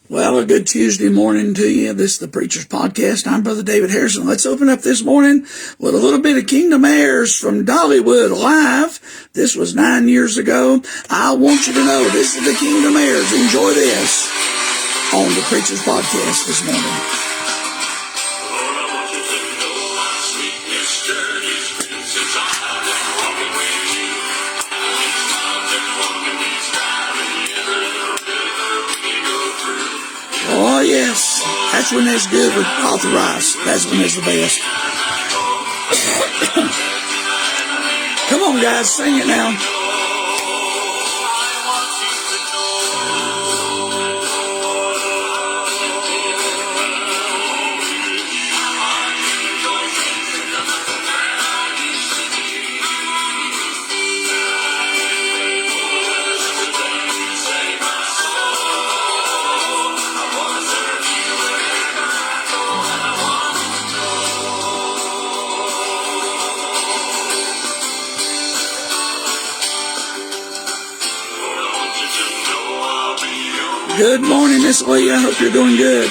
Well, a good Tuesday morning to you. This is the Preacher's Podcast. I'm Brother David Harrison. Let's open up this morning with a little bit of Kingdom Heirs from Dollywood live. This was 9 years ago. I want you to know this is the Kingdom Heirs. Enjoy this on the Preacher's Podcast this morning. Oh, yes. That's when it's good with Authorized. That's when it's the best. Come on, guys. Sing it now. Good morning, Miss Lee. I hope you're doing good.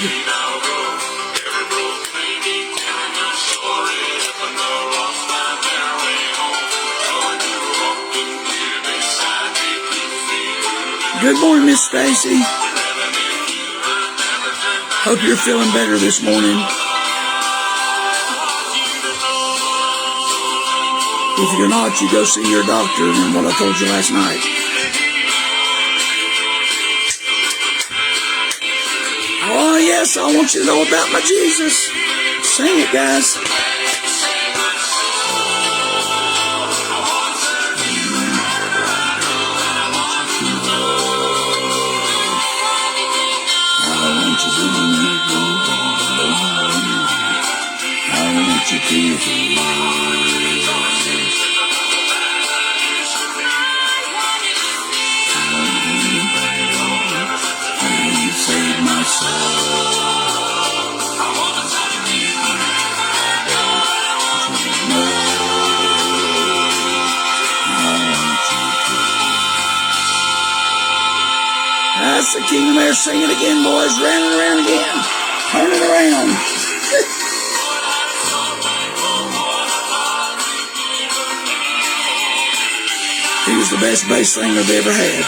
Good morning, Miss Stacy. Hope you're feeling better this morning. If you're not, you go see your doctor and what I told you last night. Oh, yes, I want you to know about my Jesus. Sing it, guys. I want you save my soul. That's the Kingdom Heirs. Sing it again, boys. Round and around again. Turn it around. He was the best bass singer I've ever had.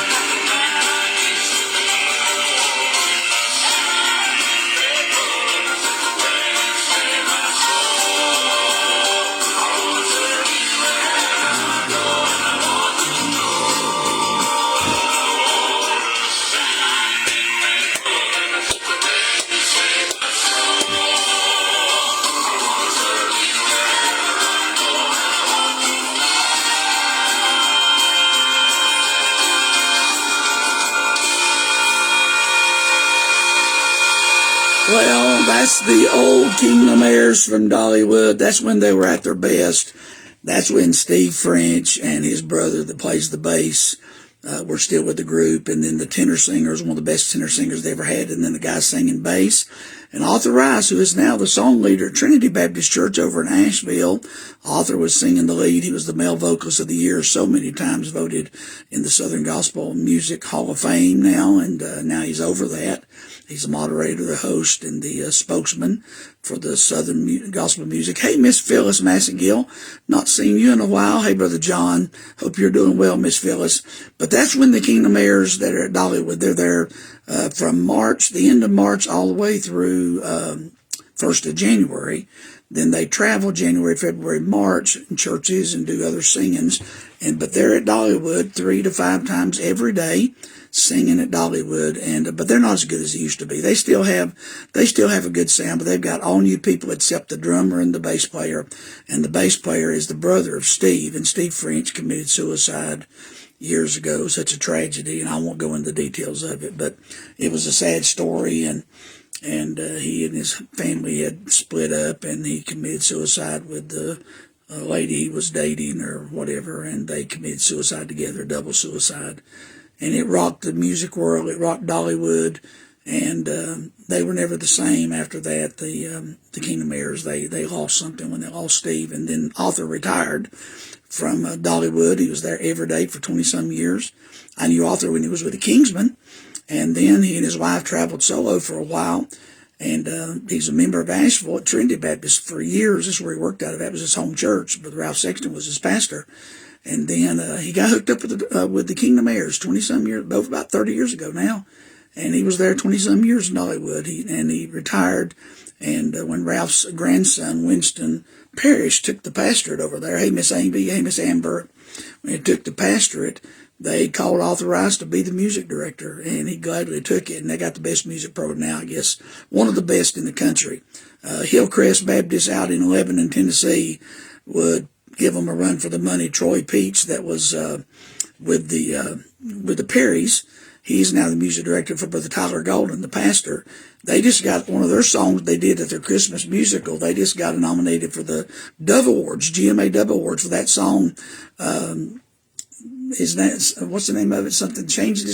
Well, that's the old Kingdom Heirs from Dollywood. That's when they were at their best. That's when Steve French and his brother that plays the bass were still with the group. And then the tenor singer is one of the best tenor singers they ever had. And then the guy singing bass. And Arthur Rice, who is now the song leader at Trinity Baptist Church over in Asheville. Arthur was singing the lead. He was the male vocalist of the year, so many times voted in the Southern Gospel Music Hall of Fame now. And now he's over that. He's the moderator, the host, and the spokesman for the Southern Gospel Music. Hey, Miss Phyllis Massengill, not seen you in a while. Hey, Brother John, hope you're doing well, Miss Phyllis. But that's when the Kingdom Heirs that are at Dollywood, they're there from March, the end of March, all the way through 1st of January. Then they travel January, February, March in churches and do other singings. But they're at Dollywood 3 to 5 times every day, singing at Dollywood, but they're not as good as they used to be. They still have a good sound, but they've got all new people except the drummer and the bass player. And the bass player is the brother of Steve, and Steve French committed suicide years ago. Such a tragedy, and I won't go into the details of it, but it was a sad story, and he and his family had split up, and he committed suicide with the lady he was dating or whatever, and they committed suicide together, double suicide. And it rocked the music world. It rocked Dollywood, and they were never the same after that. The Kingdom Heirs, they lost something when they lost Steve, and then Arthur retired from Dollywood. He was there every day for 20-some years. I knew Arthur when he was with the Kingsmen, And then he and his wife traveled solo for a while. And he's a member of Asheville at Trinity Baptist for years. This is where he worked out of. That was his home church. But Ralph Sexton was his pastor. And then he got hooked up with the Kingdom Heirs 20-some years, both about 30 years ago now. And he was there 20-some years in Dollywood. He retired. And when Ralph's grandson, Winston Parrish, took the pastorate over there, hey, Miss Amy, hey, Miss Amber, when he took the pastorate, they called Arthur Rice to be the music director, and he gladly took it, and they got the best music program now, I guess, one of the best in the country. Hillcrest Baptist out in Lebanon, Tennessee, would give them a run for the money. Troy Peach, that was with the Perrys, he's now the music director for Brother Tyler Golden, the pastor. They just got one of their songs they did at their Christmas musical. They just got nominated for the Dove Awards, GMA Dove Awards, for that song. What's the name of it? Something changed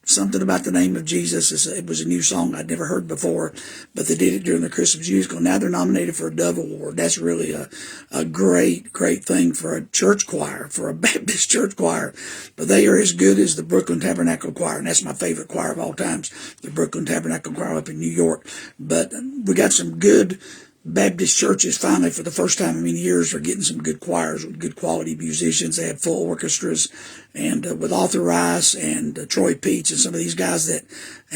something about the name of Jesus. It was a new song I'd never heard before, but they did it during the Christmas musical. Now they're nominated for a Dove Award. That's really a great thing for a church choir, for a Baptist church choir. But they are as good as the Brooklyn Tabernacle Choir, and that's my favorite choir of all times, the Brooklyn Tabernacle Choir up in New York. But we got some good Baptist churches finally, for the first time in many years, are getting some good choirs with good quality musicians. They have full orchestras, and with Arthur Rice and Troy Peach and some of these guys that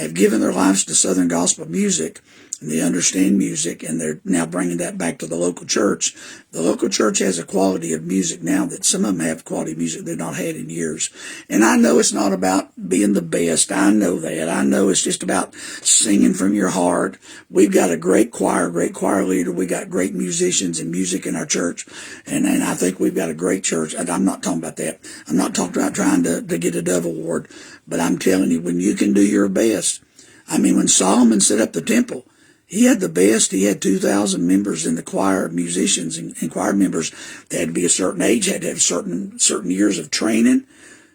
have given their lives to Southern gospel music, and they understand music, and they're now bringing that back to the local church. The local church has a quality of music now that some of them have quality music they've not had in years. And I know it's not about being the best. I know that. I know it's just about singing from your heart. We've got a great choir leader. We got great musicians and music in our church. And I think we've got a great church. And I'm not talking about that. I'm not talking about trying to get a Dove Award. But I'm telling you, when you can do your best. I mean, when Solomon set up the temple, he had the best. He had 2,000 members in the choir, musicians and choir members. They had to be a certain age, had to have certain years of training,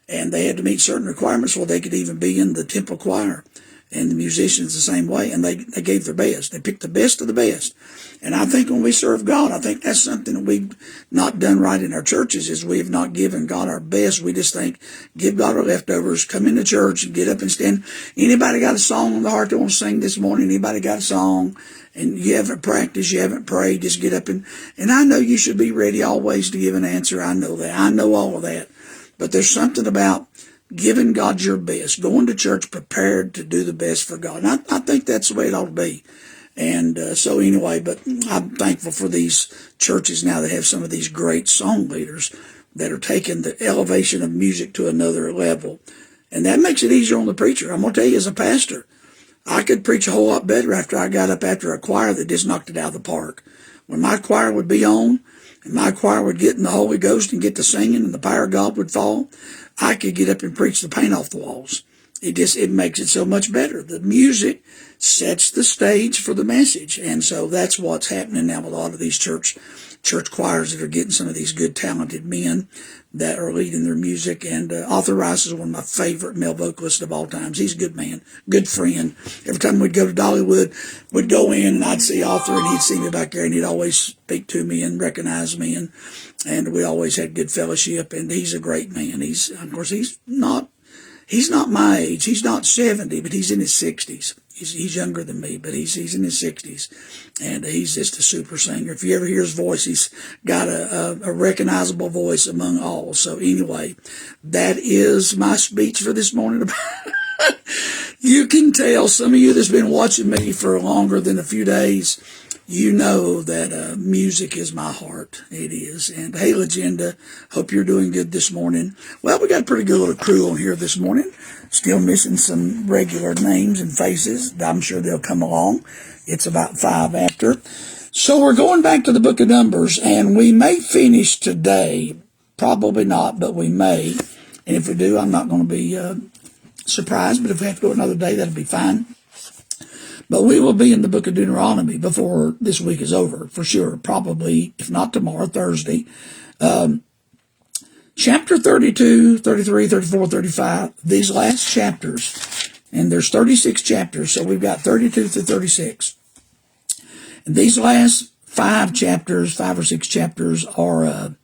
and they had to meet certain requirements before they could even be in the temple choir. And the musicians the same way, and they gave their best. They picked the best of the best. And I think when we serve God, I think that's something that we've not done right in our churches, is we have not given God our best. We just think, give God our leftovers, come into church and get up and stand. Anybody got a song on the heart they want to sing this morning? Anybody got a song? And you haven't practiced, you haven't prayed, just get up and I know you should be ready always to give an answer. I know that. I know all of that. But there's something about giving God your best, going to church prepared to do the best for God. And I think that's the way it ought to be. And so anyway, but I'm thankful for these churches now that have some of these great song leaders that are taking the elevation of music to another level. And that makes it easier on the preacher. I'm going to tell you, as a pastor, I could preach a whole lot better after I got up after a choir that just knocked it out of the park. When my choir would be on, and my choir would get in the Holy Ghost and get to singing, and the power of God would fall, I could get up and preach the paint off the walls. It makes it so much better. The music sets the stage for the message. And so that's what's happening now with a lot of these church choirs that are getting some of these good, talented men that are leading their music. And Arthur Rice is one of my favorite male vocalists of all times. He's a good man, good friend. Every time we'd go to Dollywood, we'd go in and I'd see Arthur and he'd see me back there and he'd always speak to me and recognize me. And we always had good fellowship. And he's a great man. Of course, he's not my age. He's not 70, but he's in his 60s. He's younger than me, but he's in his 60s. And he's just a super singer. If you ever hear his voice, he's got a recognizable voice among all. So anyway, that is my speech for this morning. You can tell, some of you that's been watching me for longer than a few days, you know that music is my heart. It is. And hey, Legenda, hope you're doing good this morning. Well, we got a pretty good little crew on here this morning. Still missing some regular names and faces. I'm sure they'll come along. It's about 5 after. So we're going back to the book of Numbers, and we may finish today. Probably not, but we may. And if we do, I'm not going to be surprised. But if we have to go another day, that'll be fine. But we will be in the book of Deuteronomy before this week is over, for sure. Probably, if not tomorrow, Thursday. Chapter 32, 33, 34, 35, these last chapters, and there's 36 chapters, so we've got 32 through 36. And these last 5 or 6 chapters are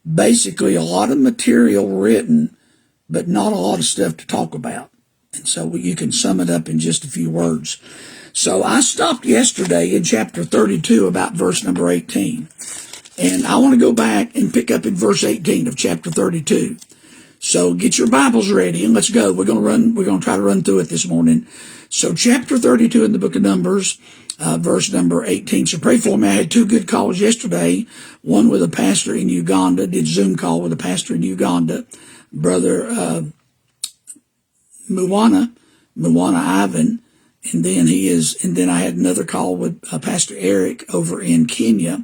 basically a lot of material written, but not a lot of stuff to talk about. And so you can sum it up in just a few words. So I stopped yesterday in chapter 32 about verse number 18. And I want to go back and pick up in verse 18 of chapter 32. So get your Bibles ready and let's go. We're going to try to run through it this morning. So chapter 32 in the book of Numbers, verse number 18. So pray for me. I had two good calls yesterday. One with a pastor in Uganda, did Zoom call with a pastor in Uganda, Brother Muwana Ivan. And then I had another call with Pastor Eric over in Kenya.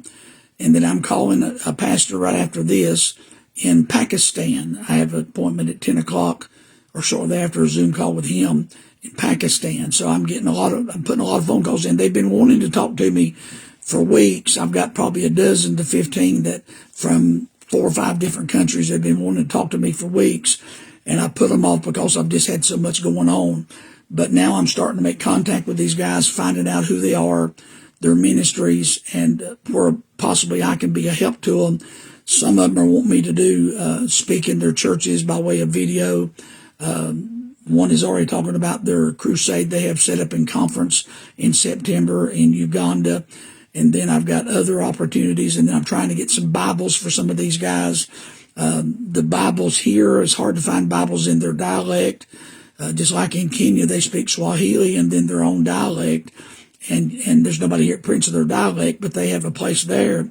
And then I'm calling a pastor right after this in Pakistan. I have an appointment at 10 o'clock or shortly after, a Zoom call with him in Pakistan. So I'm putting a lot of phone calls in. They've been wanting to talk to me for weeks. I've got probably a dozen to 15 that from 4 or 5 different countries have been wanting to talk to me for weeks. And I put them off because I've just had so much going on. But now I'm starting to make contact with these guys, finding out who they are, their ministries, and where possibly I can be a help to them. Some of them are wanting me to do speak in their churches by way of video. One is already talking about their crusade they have set up in conference in September in Uganda. And then I've got other opportunities, and then I'm trying to get some Bibles for some of these guys. The Bibles here, it's hard to find Bibles in their dialect. Just like in Kenya, they speak Swahili and then their own dialect. And there's nobody here that prints their dialect, but they have a place there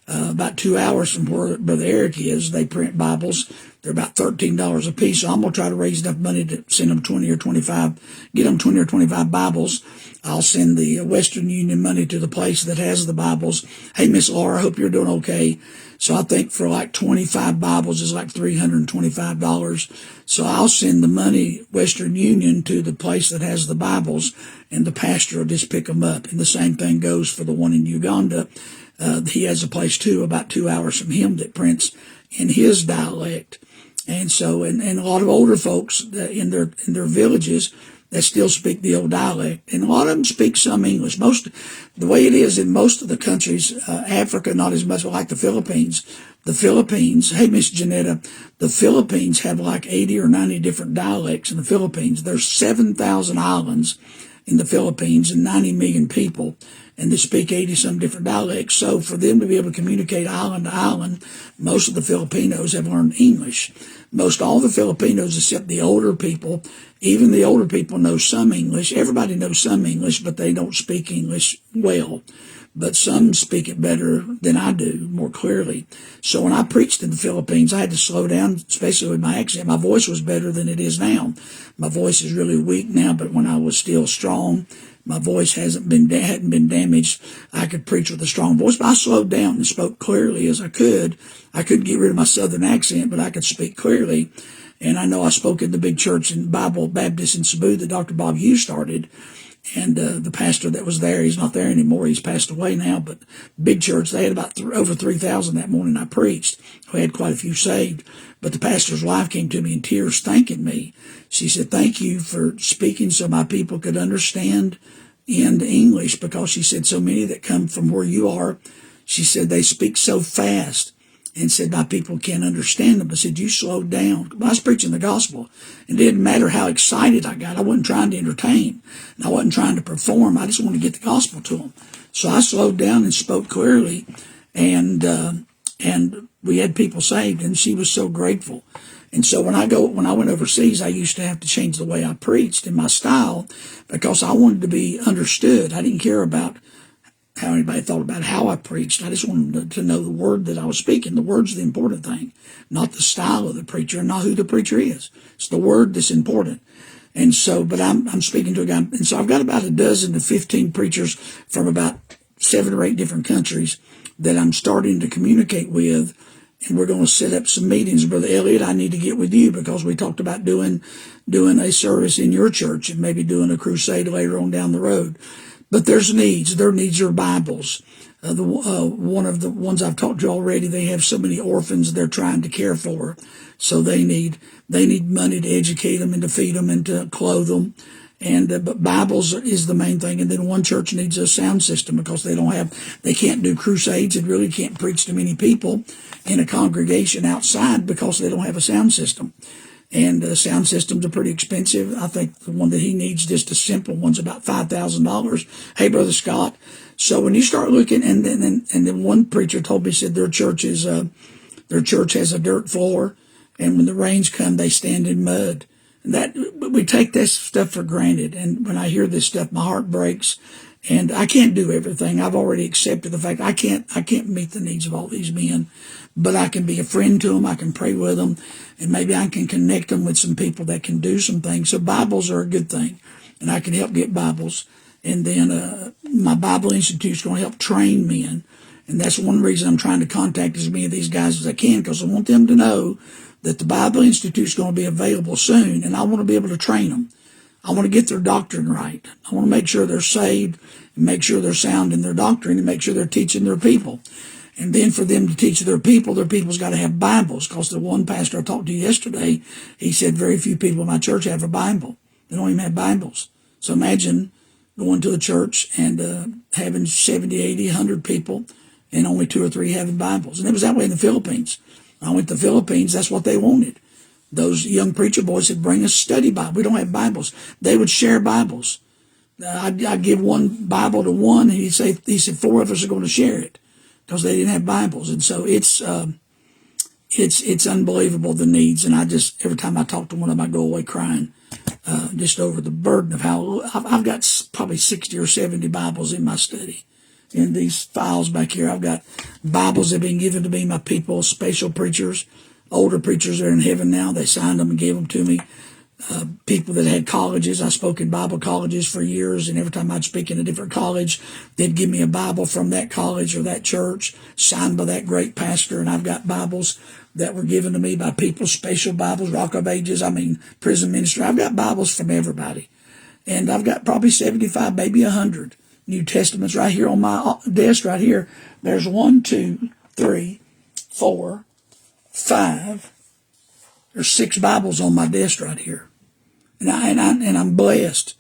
about 2 hours from where Brother Eric is. They print Bibles. They're about $13 a piece. So I'm going to try to raise enough money to send them 20 or 25, get them 20 or 25 Bibles. I'll send the Western Union money to the place that has the Bibles. Hey, Miss Laura, I hope you're doing okay. So I think for like 25 Bibles is like $325. So I'll send the money, Western Union, to the place that has the Bibles, and the pastor will just pick them up. And the same thing goes for the one in Uganda. He has a place too, about 2 hours from him, that prints in his dialect. And so, and a lot of older folks in their villages that still speak the old dialect. And a lot of them speak some English. The way it is in most of the countries, Africa, not as much, like the Philippines. The Philippines, hey, Miss Janetta, the Philippines have like 80 or 90 different dialects in the Philippines. There's 7,000 islands in the Philippines and 90 million people, and they speak 80-some different dialects. So for them to be able to communicate island to island, most of the Filipinos have learned English. Most all the Filipinos, except the older people, even the older people know some English. Everybody knows some English, but they don't speak English well. But some speak it better than I do, more clearly. So when I preached in the Philippines, I had to slow down, especially with my accent. My voice was better than it is now. My voice is really weak now, but when I was still strong, my voice hadn't been damaged. I could preach with a strong voice, but I slowed down and spoke clearly as I could. I couldn't get rid of my southern accent, but I could speak clearly. And I know I spoke in the big church in Bible Baptist in Cebu that Dr. Bob Hughes started. And the pastor that was there, he's not there anymore. He's passed away now. But big church, they had about over 3,000 that morning I preached. We had quite a few saved. But the pastor's wife came to me in tears thanking me. She said, "Thank you for speaking so my people could understand in English," because she said so many that come from where you are, she said they speak so fast. And said, "My people can't understand them." I said, "You slowed down." I was preaching the gospel. It didn't matter how excited I got. I wasn't trying to entertain. And I wasn't trying to perform. I just wanted to get the gospel to them. So I slowed down and spoke clearly. And we had people saved. And she was so grateful. And so when I went overseas, I used to have to change the way I preached in my style because I wanted to be understood. I didn't care about how anybody thought about how I preached. I just wanted to know the word that I was speaking. The word's the important thing, not the style of the preacher and not who the preacher is. It's the word that's important. And so, but I'm speaking to a guy, and so I've got about a dozen to 15 preachers from about 7 or 8 different countries that I'm starting to communicate with, and we're going to set up some meetings. Brother Elliot, I need to get with you because we talked about doing a service in your church and maybe doing a crusade later on down the road. But there's needs. Their needs are Bibles. One of the ones I've talked to already, they have so many orphans they're trying to care for. So they need money to educate them and to feed them and to clothe them. And but Bibles is the main thing. And then one church needs a sound system because they can't do crusades and really can't preach to many people in a congregation outside because they don't have a sound system. and sound systems are pretty expensive. I think the one that he needs, just a simple one's about $5,000. Hey, Brother Scott. So when you start looking, and then one preacher told me, said their church has a dirt floor, and when the rains come, they stand in mud. And that we take this stuff for granted. And when I hear this stuff, my heart breaks. And I can't do everything. I've already accepted the fact I can't meet the needs of all these men, but I can be a friend to them. I can pray with them, and maybe I can connect them with some people that can do some things. So Bibles are a good thing, and I can help get Bibles. And then my Bible Institute is going to help train men, and that's one reason I'm trying to contact as many of these guys as I can, because I want them to know that the Bible Institute is going to be available soon, and I want to be able to train them. I want to get their doctrine right. I want to make sure they're saved and make sure they're sound in their doctrine and make sure they're teaching their people. And then for them to teach their people's got to have Bibles, because the one pastor I talked to yesterday, he said very few people in my church have a Bible. They don't even have Bibles. So imagine going to a church and having 70, 80, 100 people and only 2 or 3 having Bibles. And it was that way in the Philippines. I went to the Philippines, that's what they wanted. Those young preacher boys said, bring us study Bible. We don't have Bibles. They would share Bibles. I'd give one Bible to one, and he said 4 of us are going to share it, because they didn't have Bibles. And so it's unbelievable, the needs. And every time I talk to one of them, I go away crying, just over the burden of how I've got probably 60 or 70 Bibles in my study. In these files back here, I've got Bibles that have been given to me, my people, special preachers. Older preachers are in heaven now. They signed them and gave them to me. People that had colleges. I spoke in Bible colleges for years, and every time I'd speak in a different college, they'd give me a Bible from that college or that church, signed by that great pastor. And I've got Bibles that were given to me by people, special Bibles, Rock of Ages, prison ministry. I've got Bibles from everybody. And I've got probably 75, maybe 100 New Testaments right here on my desk right here. There's 1, 2, 3, 4, 5. There's 6 Bibles on my desk right here, and I'm blessed.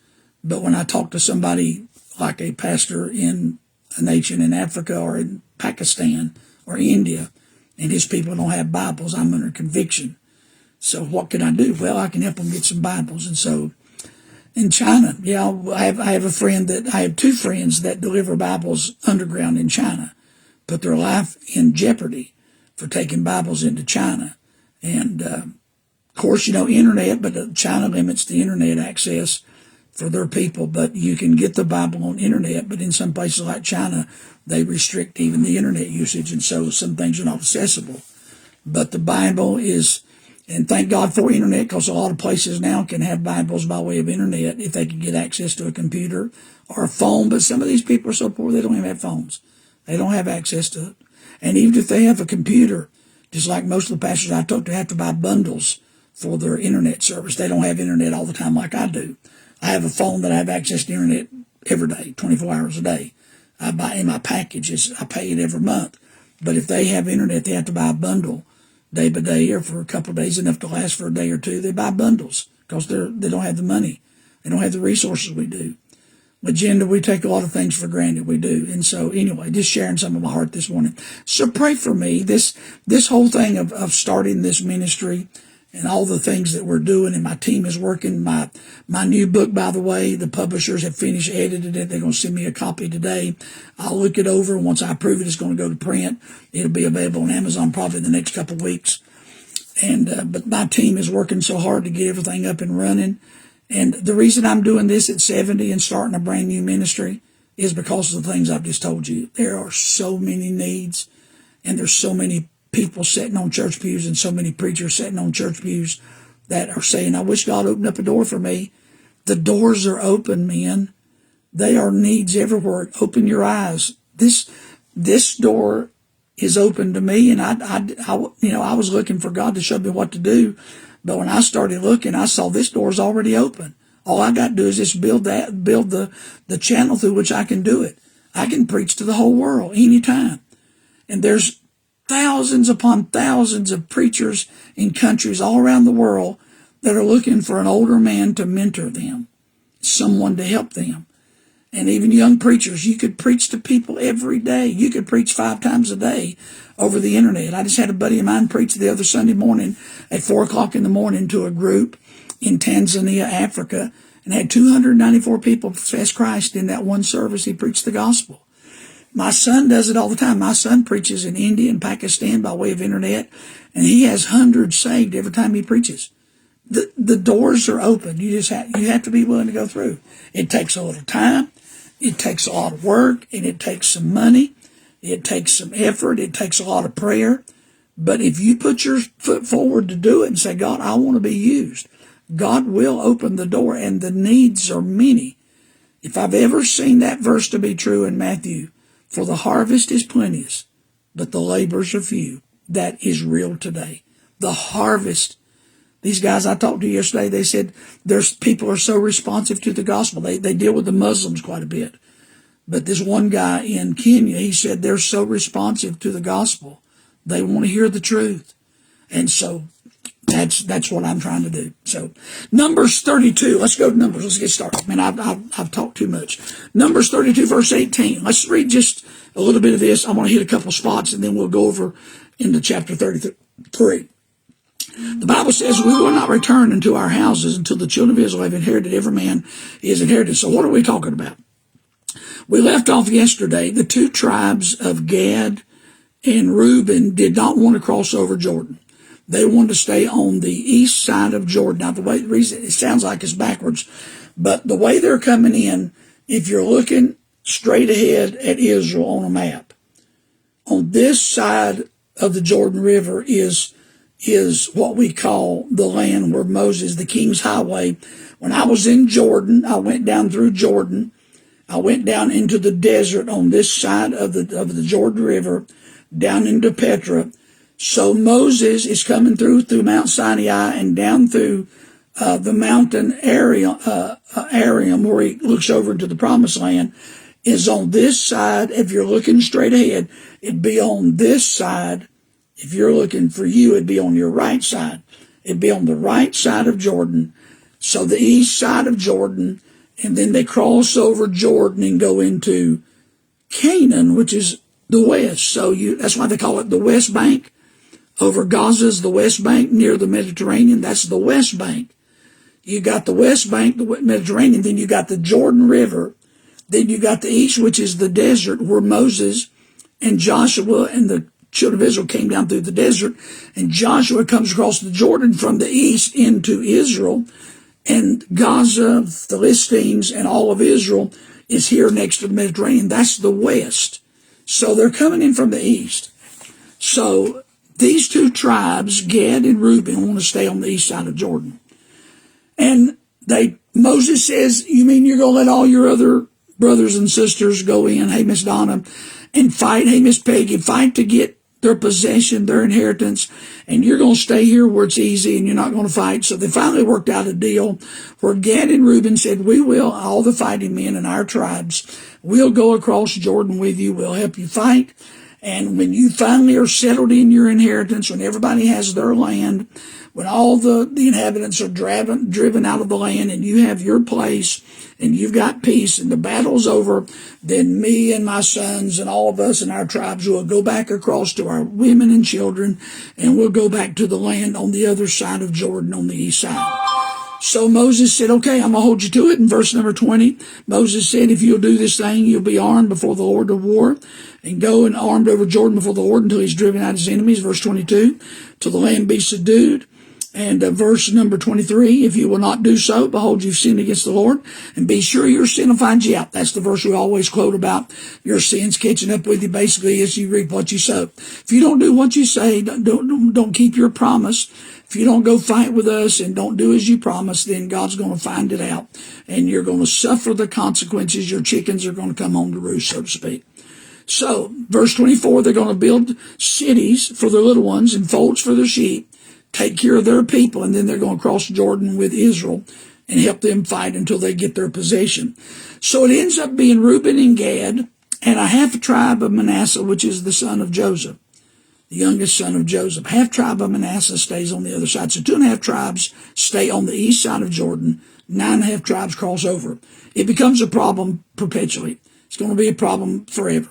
But when I talk to somebody like a pastor in a nation in Africa or in Pakistan or India, and his people don't have Bibles, I'm under conviction. So what can I do? Well, I can help them get some Bibles. And so in China, I have 2 friends that deliver Bibles underground in China, put their life in jeopardy for taking Bibles into China. And, of course, internet, but China limits the internet access for their people, but you can get the Bible on internet. But in some places like China, they restrict even the internet usage, and so some things are not accessible. But the Bible is, and thank God for internet, because a lot of places now can have Bibles by way of internet if they can get access to a computer or a phone. But some of these people are so poor they don't even have phones. They don't have access to it. And even if they have a computer, just like most of the pastors I talk to have to buy bundles for their internet service. They don't have internet all the time like I do. I have a phone that I have access to internet every day, 24 hours a day. I buy in my packages. I pay it every month. But if they have internet, they have to buy a bundle day by day or for a couple of days, enough to last for a day or two. They buy bundles because they don't have the money. They don't have the resources we do. Agenda, we take a lot of things for granted. We do. And so anyway, just sharing some of my heart this morning. So pray for me. This whole thing of starting this ministry and all the things that we're doing, and my team is working. My new book, by the way, the publishers have finished editing it. They're going to send me a copy today. I'll look it over. Once I approve it, it's going to go to print. It'll be available on Amazon probably in the next couple of weeks. And but my team is working so hard to get everything up and running. And the reason I'm doing this at 70 and starting a brand new ministry is because of the things I've just told you. There are so many needs, and there's so many people sitting on church pews and so many preachers sitting on church pews that are saying, I wish God opened up a door for me. The doors are open, men. They are needs everywhere. Open your eyes. This door is open to me, and I was looking for God to show me what to do. But when I started looking, I saw this door is already open. All I got to do is just build the channel through which I can do it. I can preach to the whole world anytime. And there's thousands upon thousands of preachers in countries all around the world that are looking for an older man to mentor them, someone to help them. And even young preachers, you could preach to people every day. You could preach 5 times a day over the internet. I just had a buddy of mine preach the other Sunday morning at 4 o'clock in the morning to a group in Tanzania, Africa, and had 294 people profess Christ in that one service. He preached the gospel. My son does it all the time. My son preaches in India and Pakistan by way of internet, and he has hundreds saved every time he preaches. The doors are open. You have to be willing to go through. It takes a little time. It takes a lot of work, and it takes some money. It takes some effort. It takes a lot of prayer. But if you put your foot forward to do it and say, God, I want to be used, God will open the door, and the needs are many. If I've ever seen that verse to be true in Matthew, for the harvest is plenteous, but the laborers are few, that is real today. The harvest. These guys I talked to yesterday, they said people are so responsive to the gospel. They deal with the Muslims quite a bit. But this one guy in Kenya, he said they're so responsive to the gospel. They want to hear the truth. And so that's what I'm trying to do. So Numbers 32. Let's go to Numbers. Let's get started. Man, I've talked too much. Numbers 32, verse 18. Let's read just a little bit of this. I want to hit a couple spots, and then we'll go over into chapter 33. The Bible says, we will not return into our houses until the children of Israel have inherited every man his inheritance. So what are we talking about? We left off yesterday. The 2 tribes of Gad and Reuben did not want to cross over Jordan. They wanted to stay on the east side of Jordan. Now, the reason it sounds like it's backwards, but the way they're coming in, if you're looking straight ahead at Israel on a map, on this side of the Jordan River is what we call the land where Moses, the King's Highway. When I was in Jordan, I went down through Jordan. I went down into the desert on this side of the Jordan River, down into Petra. So Moses is coming through Mount Sinai and down through the mountain area, Aram, where he looks over into the Promised Land, is on this side. If you're looking straight ahead, it'd be on this side. If you're looking for you, it'd be on your right side. It'd be on the right side of Jordan. So the east side of Jordan, and then they cross over Jordan and go into Canaan, which is the west. So that's why they call it the West Bank. Over Gaza's the West Bank near the Mediterranean. That's the West Bank. You got the West Bank, the Mediterranean. Then you got the Jordan River. Then you got the east, which is the desert where Moses and Joshua and the children of Israel came down through the desert. And Joshua comes across the Jordan from the east into Israel. And Gaza, Philistines, and all of Israel is here next to the Mediterranean. That's the west. So they're coming in from the east. So these 2 tribes, Gad and Reuben, want to stay on the east side of Jordan. And Moses says, you mean you're going to let all your other brothers and sisters go in, hey, Miss Donna, and fight, hey, Miss Peggy, fight to get their possession, their inheritance, and you're going to stay here where it's easy and you're not going to fight. So they finally worked out a deal where Gad and Reuben said, we will, all the fighting men in our tribes, we'll go across Jordan with you, we'll help you fight. And when you finally are settled in your inheritance, when everybody has their land, when all the inhabitants are driven out of the land and you have your place and you've got peace and the battle's over, then me and my sons and all of us in our tribes will go back across to our women and children, and we'll go back to the land on the other side of Jordan on the east side. So Moses said, okay, I'm going to hold you to it. In verse number 20, Moses said, if you'll do this thing, you'll be armed before the Lord of war, and go and armed over Jordan before the Lord until he's driven out his enemies. Verse 22, till the land be subdued. And verse number 23, if you will not do so, behold, you've sinned against the Lord, and be sure your sin will find you out. That's the verse we always quote about your sins catching up with you, basically, as you reap what you sow. If you don't do what you say, don't keep your promise. If you don't go fight with us and don't do as you promise, then God's going to find it out, and you're going to suffer the consequences. Your chickens are going to come home to roost, so to speak. So, verse 24, they're going to build cities for their little ones and folds for their sheep, take care of their people, and then they're going to cross Jordan with Israel and help them fight until they get their possession. So it ends up being Reuben and Gad and a half tribe of Manasseh, which is the son of Joseph, the youngest son of Joseph. Half tribe of Manasseh stays on the other side. So 2.5 tribes stay on the east side of Jordan. 9.5 tribes cross over. It becomes a problem perpetually. It's going to be a problem forever.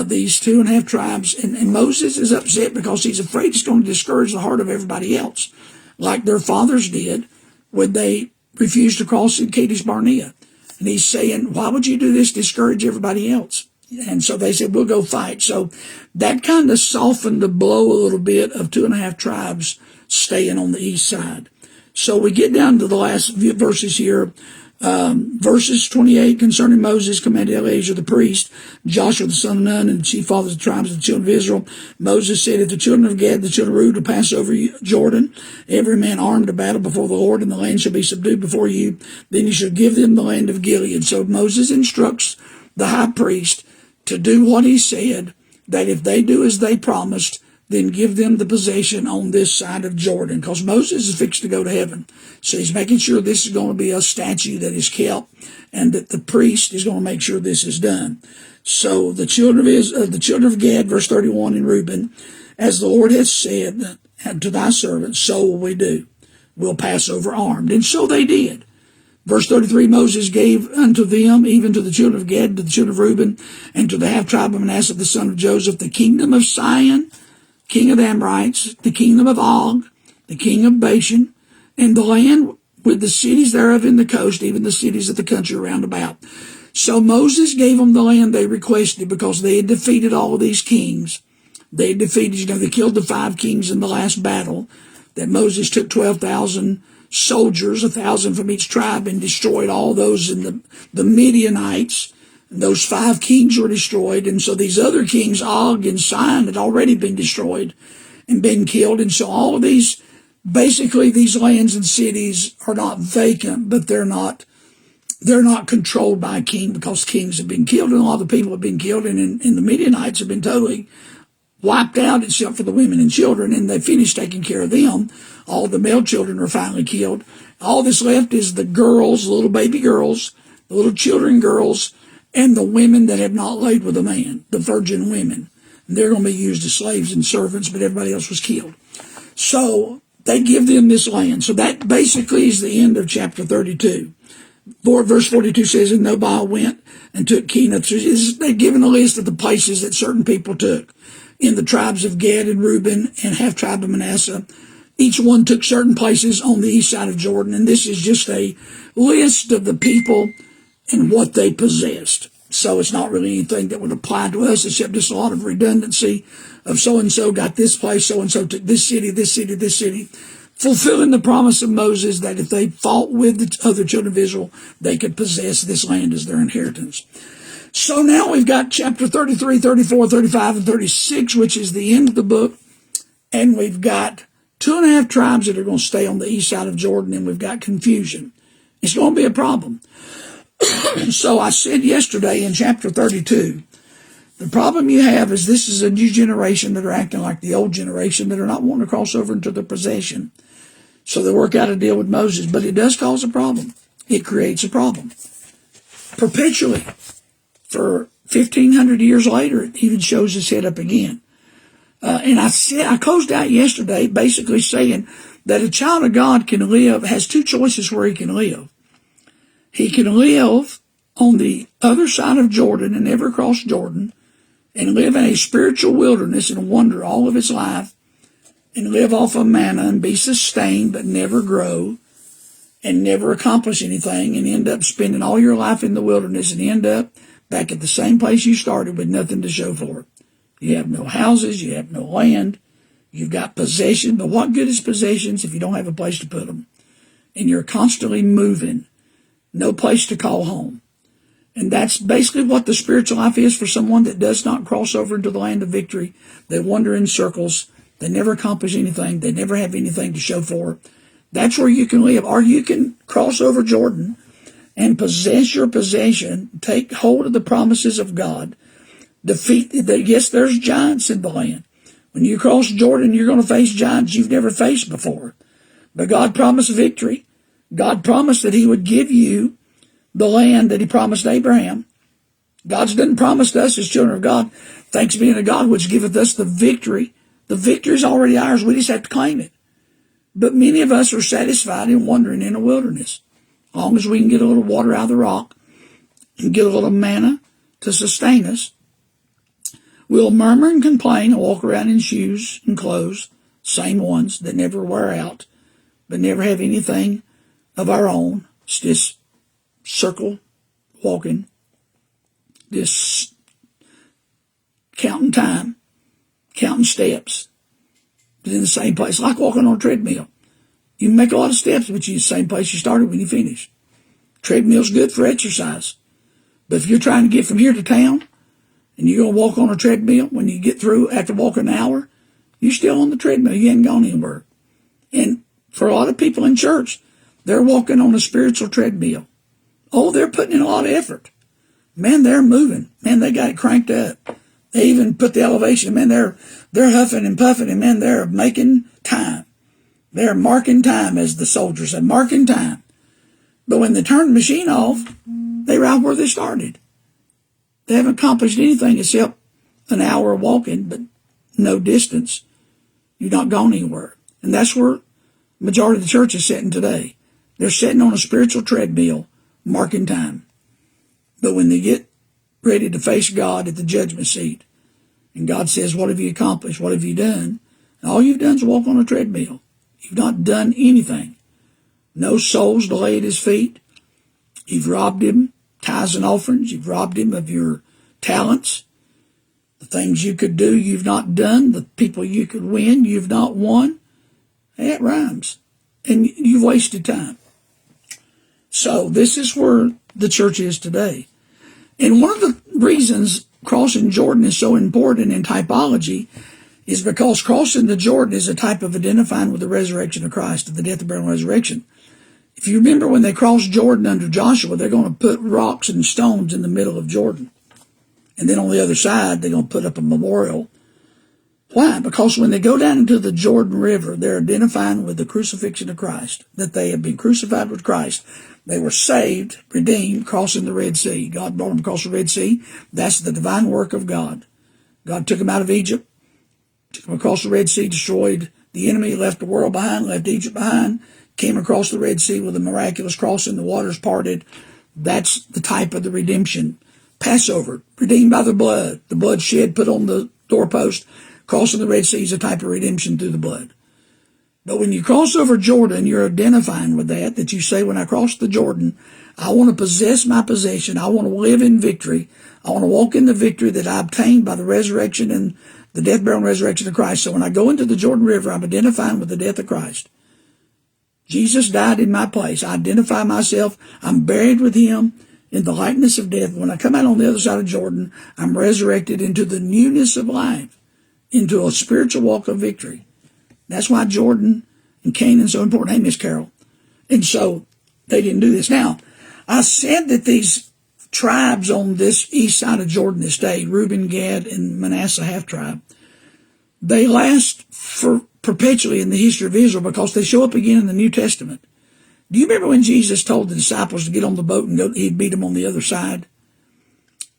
These 2.5 tribes, and Moses is upset because he's afraid it's going to discourage the heart of everybody else, like their fathers did when they refused to cross in Kadesh Barnea. And he's saying, why would you do this, discourage everybody else? And so they said, we'll go fight. So that kind of softened the blow a little bit of 2.5 tribes staying on the east side. So we get down to the last verses here. Verses 28 concerning Moses commanded Eleazar the priest, Joshua the son of Nun, and the chief fathers of the tribes of the children of Israel. Moses said, if the children of Gad, the children of Reuben, will pass over Jordan, every man armed to battle before the Lord, and the land shall be subdued before you, then you shall give them the land of Gilead. So Moses instructs the high priest to do what he said, that if they do as they promised, then give them the possession on this side of Jordan, because Moses is fixed to go to heaven. So he's making sure this is going to be a statute that is kept, and that the priest is going to make sure this is done. So the children of Gad, verse 31 in Reuben, as the Lord has said to thy servants, so will we do. We'll pass over armed. And so they did. Verse 33, Moses gave unto them, even to the children of Gad, to the children of Reuben, and to the half tribe of Manasseh, the son of Joseph, the kingdom of Sihon, king of the Amorites, the kingdom of Og, the king of Bashan, and the land with the cities thereof in the coast, even the cities of the country round about. So Moses gave them the land they requested because they had defeated all of these kings. They had defeated, they killed the 5 kings in the last battle, that Moses took 12,000 soldiers, 1,000 from each tribe, and destroyed all those in the Midianites. Those 5 kings were destroyed, and so these other kings, Og and Sihon, had already been destroyed and been killed. And so all of these, basically these lands and cities are not vacant, but they're not controlled by a king, because kings have been killed, and a lot of the people have been killed, and the Midianites have been totally wiped out except for the women and children, and they finished taking care of them. All the male children are finally killed. All that's left is the girls, the little baby girls, the little children girls, and the women that have not laid with a man, the virgin women. And they're going to be used as slaves and servants, but everybody else was killed. So they give them this land. So that basically is the end of chapter 32. Verse 42 says, and Nobal went and took Kenath. They've given a list of the places that certain people took in the tribes of Gad and Reuben and half tribe of Manasseh. Each one took certain places on the east side of Jordan, and this is just a list of the people and what they possessed. So it's not really anything that would apply to us, except just a lot of redundancy of so-and-so got this place, so-and-so took this city, this city, this city, fulfilling the promise of Moses that if they fought with the other children of Israel, they could possess this land as their inheritance. So now we've got chapter 33, 34, 35, and 36, which is the end of the book, and we've got 2.5 tribes that are going to stay on the east side of Jordan, and we've got confusion. It's going to be a problem. So I said yesterday in chapter 32, the problem you have is this is a new generation that are acting like the old generation, that are not wanting to cross over into their possession. So they work out a deal with Moses, but it does cause a problem. It creates a problem. Perpetually, for 1,500 years later, it even shows its head up again. And I closed out yesterday basically saying that a child of God has 2 choices where he can live. He can live on the other side of Jordan and never cross Jordan, and live in a spiritual wilderness and wander all of his life, and live off of manna and be sustained but never grow and never accomplish anything, and end up spending all your life in the wilderness and end up back at the same place you started with nothing to show for it. You have no houses, you have no land, you've got possession, but what good is possessions if you don't have a place to put them? And you're constantly moving, no place to call home. And that's basically what the spiritual life is for someone that does not cross over into the land of victory. They wander in circles. They never accomplish anything. They never have anything to show for it. That's where you can live. Or you can cross over Jordan and possess your possession, take hold of the promises of God, yes, there's giants in the land. When you cross Jordan, you're going to face giants you've never faced before. But God promised victory. God promised that he would give you the land that he promised Abraham. God's done promised us as children of God, thanks be to God, which giveth us the victory. The victory is already ours. We just have to claim it. But many of us are satisfied in wandering in a wilderness. as long as we can get a little water out of the rock and get a little manna to sustain us, we'll murmur and complain and walk around in shoes and clothes, same ones that never wear out, but never have anything of our own. It's just circle walking, just counting time, counting steps, but in the same place, like walking on a treadmill. You can make a lot of steps, but you're the same place you started when you finish. Treadmill's good for exercise. But if you're trying to get from here to town and you're going to walk on a treadmill, when you get through after walking an hour, you're still on the treadmill. You haven't gone anywhere. And for a lot of people in church, they're walking on a spiritual treadmill. Oh, they're putting in a lot of effort. Man, they're moving. Man, they got it cranked up. They even put the elevation. Man, they're huffing and puffing, and man, they're making time. They're marking time, as the soldiers said, marking time. But when they turn the machine off, they right where they started. They haven't accomplished anything except an hour of walking, but no distance. You've not gone anywhere. And that's where the majority of the church is sitting today. They're sitting on a spiritual treadmill, marking time. But when they get ready to face God at the judgment seat, and God says, what have you accomplished? What have you done? And all you've done is walk on a treadmill. You've not done anything. No souls to lay at his feet. You've robbed him, tithes and offerings. You've robbed him of your talents. The things you could do, you've not done. The people you could win, you've not won. That rhymes. And you've wasted time. So this is where the church is today. And one of the reasons crossing Jordan is so important in typology is because crossing the Jordan is a type of identifying with the resurrection of Christ, of the death, burial, and resurrection. If you remember when they crossed Jordan under Joshua, they're going to put rocks and stones in the middle of Jordan. And then on the other side, they're going to put up a memorial. Why? Because when they go down into the Jordan River, they're identifying with the crucifixion of Christ, that they have been crucified with Christ. They were saved, redeemed, crossing the Red Sea. God brought them across the Red Sea. That's the divine work of God. God took them out of Egypt, took them across the Red Sea, destroyed the enemy, left the world behind, left Egypt behind, came across the Red Sea with a miraculous crossing, the waters parted. That's the type of the redemption. Passover, redeemed by the blood shed, put on the doorpost. Crossing the Red Sea is a type of redemption through the blood. But when you cross over Jordan, you're identifying with that you say, when I cross the Jordan, I want to possess my possession. I want to live in victory. I want to walk in the victory that I obtained by the resurrection and the death, burial, and resurrection of Christ. So when I go into the Jordan River, I'm identifying with the death of Christ. Jesus died in my place. I identify myself. I'm buried with him in the likeness of death. When I come out on the other side of Jordan, I'm resurrected into the newness of life, into a spiritual walk of victory. That's why Jordan and Canaan is so important. Hey, Miss Carol. And so they didn't do this. Now, I said that these tribes on this east side of Jordan this day, Reuben, Gad, and Manasseh half-tribe, they last for perpetually in the history of Israel because they show up again in the New Testament. Do you remember when Jesus told the disciples to get on the boat and go? He'd meet them on the other side?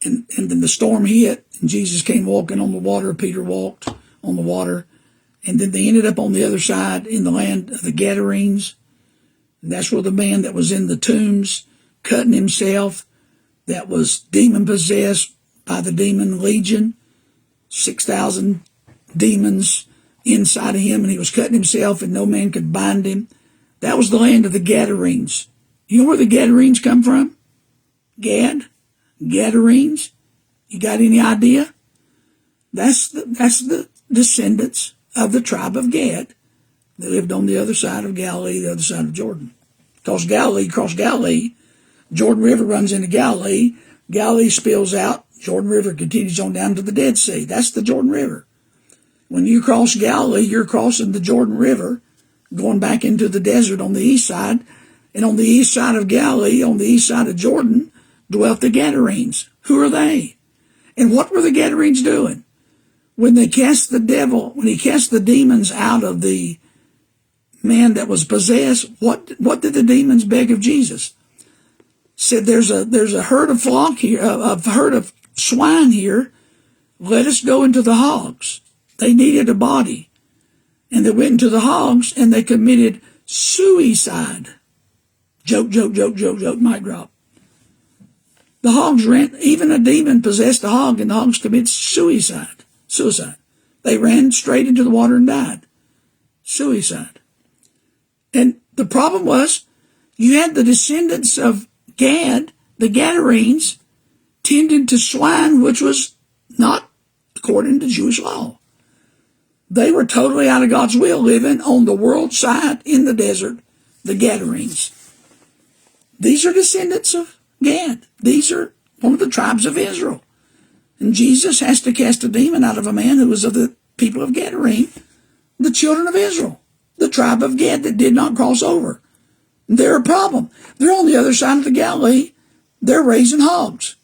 And then the storm hit, and Jesus came walking on the water. Peter walked on the water. And then they ended up on the other side in the land of the Gadarenes. And that's where the man that was in the tombs, cutting himself, that was demon-possessed by the demon Legion, 6,000 demons inside of him, and he was cutting himself, and no man could bind him. That was the land of the Gadarenes. You know where the Gadarenes come from? Gad? Gadarenes? You got any idea? That's the descendants of the tribe of Gad. They lived on the other side of Galilee, the other side of Jordan. Because Galilee, across Galilee, Jordan River runs into Galilee. Galilee spills out. Jordan River continues on down to the Dead Sea. That's the Jordan River. When you cross Galilee, you're crossing the Jordan River, going back into the desert on the east side. And on the east side of Galilee, on the east side of Jordan, dwelt the Gadarenes. Who are they? And what were the Gadarenes doing? When they cast the devil, when he cast the demons out of the man that was possessed, what did the demons beg of Jesus? Said, there's a herd of flock here, a herd of swine here. Let us go into the hogs. They needed a body. And they went into the hogs and they committed suicide. Joke, joke, joke, joke, joke, mic drop. The hogs ran, even a demon possessed a hog, and the hogs committed suicide. They ran straight into the water and died. Suicide. And the problem was, you had the descendants of Gad, the Gadarenes, tended to swine, which was not according to Jewish law. They were totally out of God's will, living on the world side in the desert, the Gadarenes. These are descendants of Gad. These are one of the tribes of Israel. And Jesus has to cast a demon out of a man who was of the people of Gadarene, the children of Israel, the tribe of Gad that did not cross over. They're a problem. They're on the other side of the Galilee. They're raising hogs.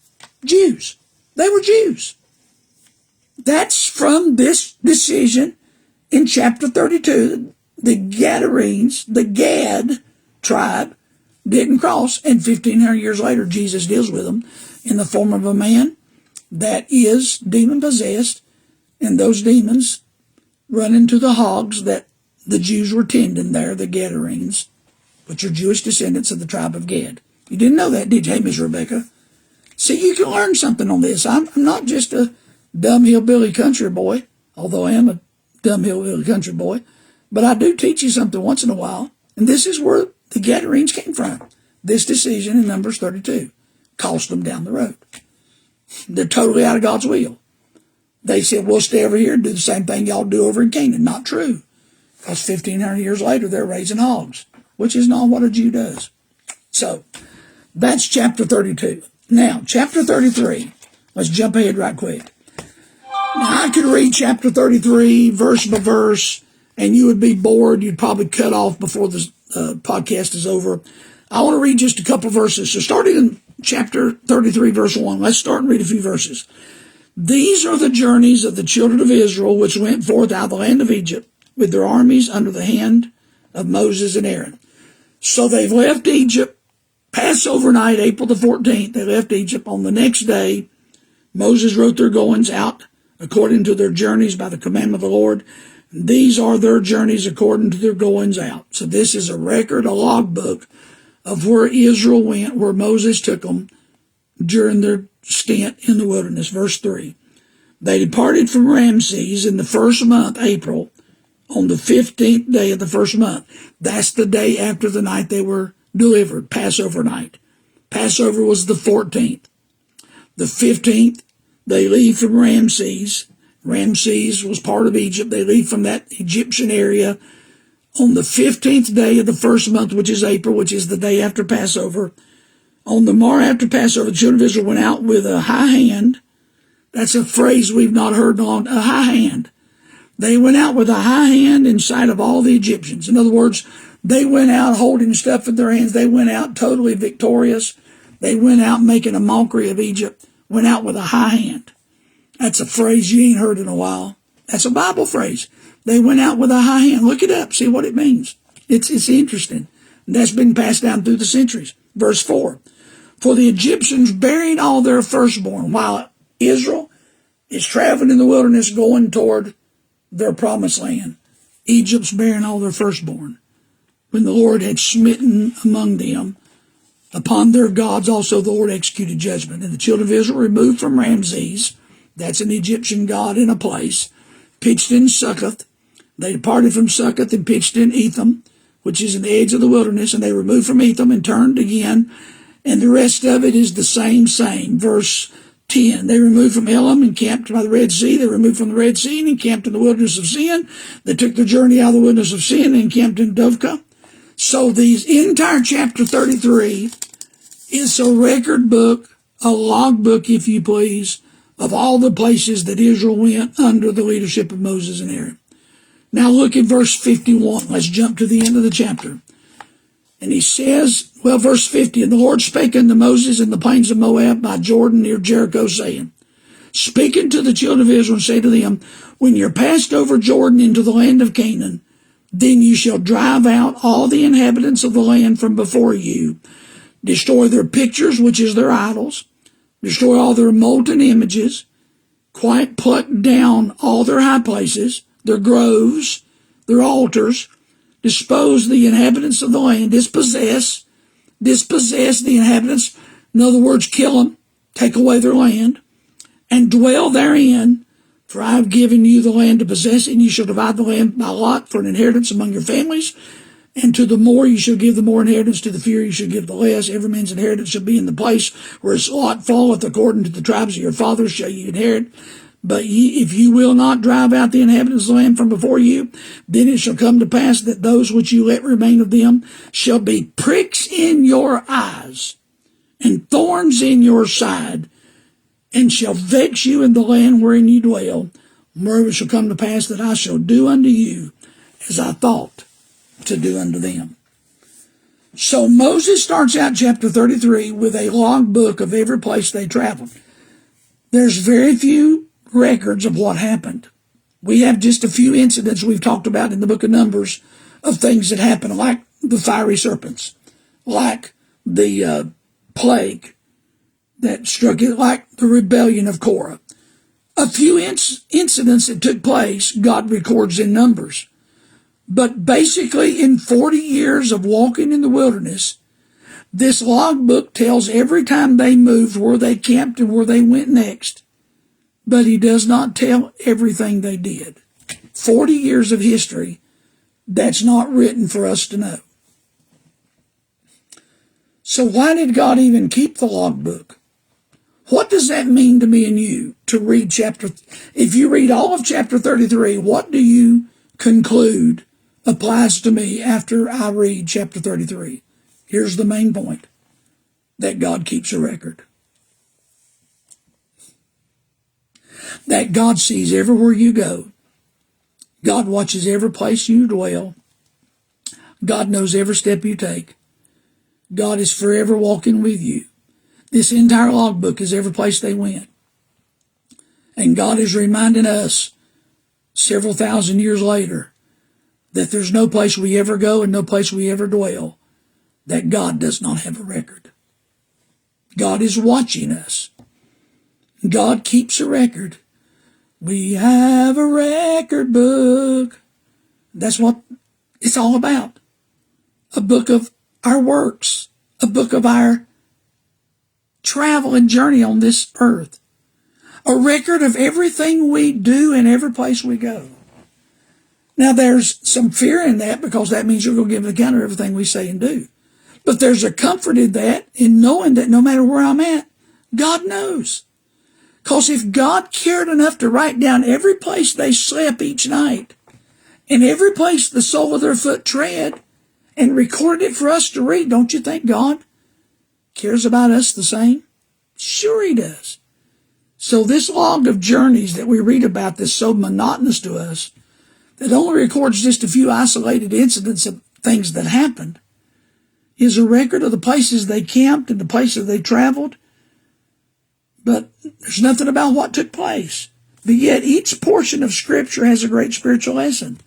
Jews. They were Jews. That's from this decision in chapter 32. The Gadarenes, the Gad tribe, didn't cross, and 1,500 years later, Jesus deals with them in the form of a man that is demon-possessed, and those demons run into the hogs that the Jews were tending there, the Gadarenes, which are Jewish descendants of the tribe of Gad. You didn't know that, did you? Hey, Miss Rebecca. See, you can learn something on this. I'm not just a dumb hillbilly country boy, although I am a dumb hillbilly country boy, but I do teach you something once in a while, and this is where the Gadarenes came from. This decision in Numbers 32 cost them down the road. They're totally out of God's will. They said, we'll stay over here and do the same thing y'all do over in Canaan. Not true. Because 1,500 years later, they're raising hogs, which is not what a Jew does. So, that's chapter 32. Now, chapter 33. Let's jump ahead right quick. Now, I could read chapter 33 verse by verse, and you would be bored. You'd probably cut off before the podcast is over. I want to read just a couple verses. So starting in chapter 33, verse 1, let's start and read a few verses. These are the journeys of the children of Israel, which went forth out of the land of Egypt with their armies under the hand of Moses and Aaron. So they've left Egypt, Passover night, April the 14th. They left Egypt. On the next day, Moses wrote their goings out according to their journeys by the commandment of the Lord. These are their journeys according to their goings out. So this is a record, a logbook of where Israel went, where Moses took them during their stint in the wilderness. Verse 3. They departed from Ramses in the first month, April, on the 15th day of the first month. That's the day after the night they were delivered, Passover night. Passover was the 14th. The 15th, they leave from Ramses. Ramses was part of Egypt. They leave from that Egyptian area on the 15th day of the first month, which is April, which is the day after Passover. On the morrow after Passover, the children of Israel went out with a high hand. That's a phrase we've not heard in a long time. A high hand. They went out with a high hand in sight of all the Egyptians. In other words, they went out holding stuff in their hands. They went out totally victorious. They went out making a mockery of Egypt. Went out with a high hand. That's a phrase you ain't heard in a while. That's a Bible phrase. They went out with a high hand. Look it up. See what it means. It's interesting. And that's been passed down through the centuries. Verse 4. For the Egyptians buried all their firstborn while Israel is traveling in the wilderness going toward their promised land. Egypt's bearing all their firstborn. When the Lord had smitten among them, upon their gods also the Lord executed judgment. And the children of Israel removed from Ramses, that's an Egyptian god in a place, pitched in Succoth. They departed from Succoth and pitched in Etham, which is in the edge of the wilderness, and they removed from Etham and turned again. And the rest of it is the same. Verse 10. They removed from Elam and camped by the Red Sea. They removed from the Red Sea and encamped in the wilderness of Sin. They took their journey out of the wilderness of Sin and encamped in Dovka. So these entire chapter 33 is a record book, a log book, if you please, of all the places that Israel went under the leadership of Moses and Aaron. Now look at verse 51. Let's jump to the end of the chapter. And he says, verse 50, and the Lord spake unto Moses in the plains of Moab by Jordan near Jericho, saying, speaking to the children of Israel, and say to them, when you're passed over Jordan into the land of Canaan, then you shall drive out all the inhabitants of the land from before you, destroy their pictures, which is their idols, destroy all their molten images, quite pluck down all their high places, their groves, their altars, dispose the inhabitants of the land, dispossess dispossess the inhabitants. In other words, kill them, take away their land, and dwell therein. For I have given you the land to possess it, and you shall divide the land by lot for an inheritance among your families. And to the more you shall give the more inheritance, to the fewer you shall give the less. Every man's inheritance shall be in the place where his lot falleth, according to the tribes of your fathers shall you inherit. But if you will not drive out the inhabitants of the land from before you, then it shall come to pass that those which you let remain of them shall be pricks in your eyes and thorns in your side, and shall vex you in the land wherein you dwell. Moreover, it shall come to pass that I shall do unto you as I thought to do unto them. So Moses starts out chapter 33 with a log book of every place they traveled. There's very few records of what happened. We have just a few incidents we've talked about in the book of Numbers of things that happened, like the fiery serpents, like the plague that struck it, like the rebellion of Korah. A few incidents that took place, God records in Numbers. But basically, in 40 years of walking in the wilderness, this logbook tells every time they moved, where they camped, and where they went next. But he does not tell everything they did. 40 years of history, that's not written for us to know. So why did God even keep the logbook? What does that mean to me and you to read if you read all of chapter 33, what do you conclude applies to me after I read chapter 33? Here's the main point, that God keeps a record. That God sees everywhere you go. God watches every place you dwell. God knows every step you take. God is forever walking with you. This entire logbook is every place they went. And God is reminding us several thousand years later that there's no place we ever go and no place we ever dwell that God does not have a record. God is watching us. God keeps a record. We have a record book. That's what it's all about. A book of our works, a book of our travel and journey on this earth, a record of everything we do and every place we go. Now, there's some fear in that, because that means you're going to give an account of everything we say and do. But there's a comfort in that, in knowing that no matter where I'm at, God knows. Because if God cared enough to write down every place they slept each night and every place the sole of their foot tread and recorded it for us to read, don't you think God cares about us the same? Sure he does. So this log of journeys that we read about that's so monotonous to us, that only records just a few isolated incidents of things that happened, is a record of the places they camped and the places they traveled. But there's nothing about what took place. But yet each portion of Scripture has a great spiritual lesson.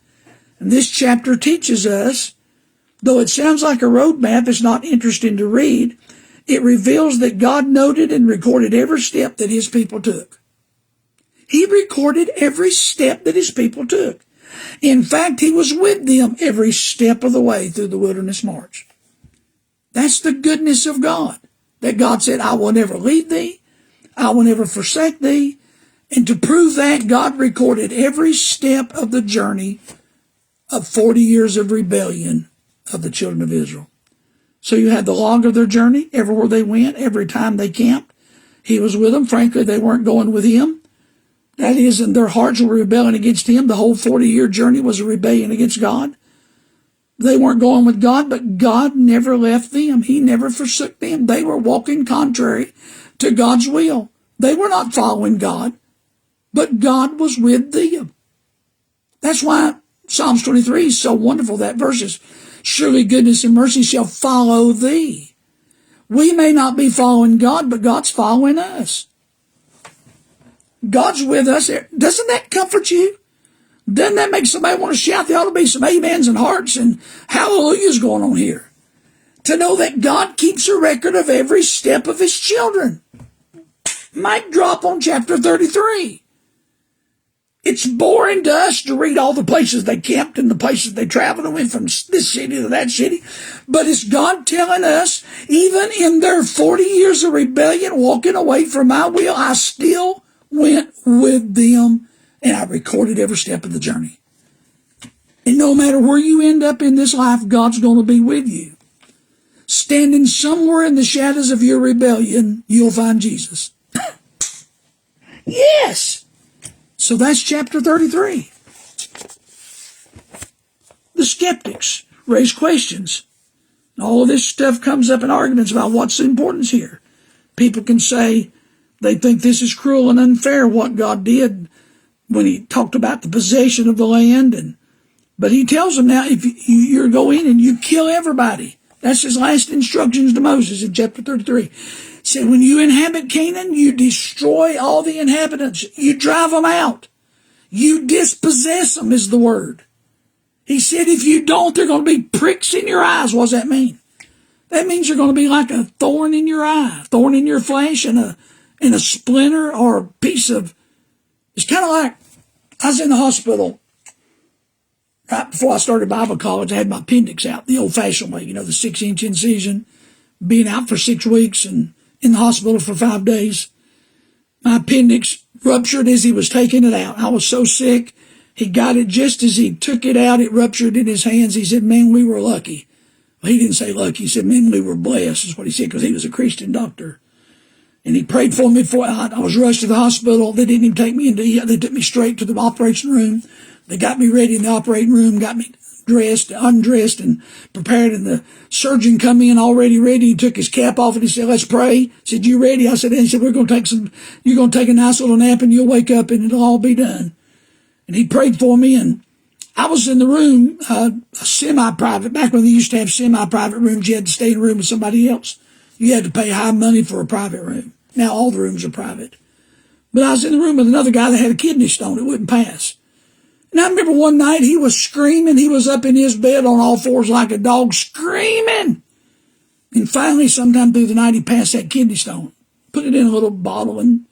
And this chapter teaches us, though it sounds like a roadmap, it's not interesting to read, it reveals that God noted and recorded every step that his people took. He recorded every step that his people took. In fact, he was with them every step of the way through the wilderness march. That's the goodness of God, that God said, I will never leave thee, I will never forsake thee. And to prove that, God recorded every step of the journey of 40 years of rebellion of the children of Israel. So you had the log of their journey, everywhere they went, every time they camped. He was with them. Frankly, they weren't going with him. That is, and their hearts were rebelling against him. The whole 40-year journey was a rebellion against God. They weren't going with God, but God never left them. He never forsook them. They were walking contrary to God's will. They were not following God, but God was with them. That's why Psalms 23 is so wonderful, that verse is, surely goodness and mercy shall follow thee. We may not be following God, but God's following us. God's with us. Doesn't that comfort you? Doesn't that make somebody want to shout? There ought to be some amens and hearts and hallelujahs going on here. To know that God keeps a record of every step of his children. Mic drop on chapter 33. It's boring to us to read all the places they camped and the places they traveled and went from this city to that city. But it's God telling us, even in their 40 years of rebellion, walking away from my will, I still went with them and I recorded every step of the journey. And no matter where you end up in this life, God's going to be with you. Standing somewhere in the shadows of your rebellion, you'll find Jesus. Yes! So that's chapter 33. The skeptics raise questions. All of this stuff comes up in arguments about what's the importance here. People can say they think this is cruel and unfair, what God did when he talked about the possession of the land. But he tells them now, if you go in and you kill everybody. That's his last instructions to Moses in chapter 33. He said, when you inhabit Canaan, you destroy all the inhabitants. You drive them out. You dispossess them is the word. He said, if you don't, they're going to be pricks in your eyes. What does that mean? That means you're going to be like a thorn in your eye, thorn in your flesh, and a splinter or a piece of. It's kind of like I was in the hospital right before I started Bible college. I had my appendix out the old-fashioned way, the 6-inch incision, being out for 6 weeks and in the hospital for 5 days. My appendix ruptured as he was taking it out. I was so sick. He got it just as he took it out. It ruptured in his hands. He said, man, we were lucky. Well, he didn't say lucky. He said, man, we were blessed, is what he said, because he was a Christian doctor. And he prayed for me before I was rushed to the hospital. They didn't even take me they took me straight to the operation room. They got me ready in the operating room, got me undressed and prepared, and the surgeon come in already ready. He took his cap off and he said, let's pray. He said, you ready? I said, and he said, you're going to take a nice little nap and you'll wake up and it'll all be done. And he prayed for me, and I was in the room, a semi-private, back when they used to have semi-private rooms, you had to stay in a room with somebody else. You had to pay high money for a private room. Now all the rooms are private. But I was in the room with another guy that had a kidney stone. It wouldn't pass. And I remember one night he was screaming. He was up in his bed on all fours like a dog, screaming. And finally, sometime through the night, he passed that kidney stone, put it in a little bottle and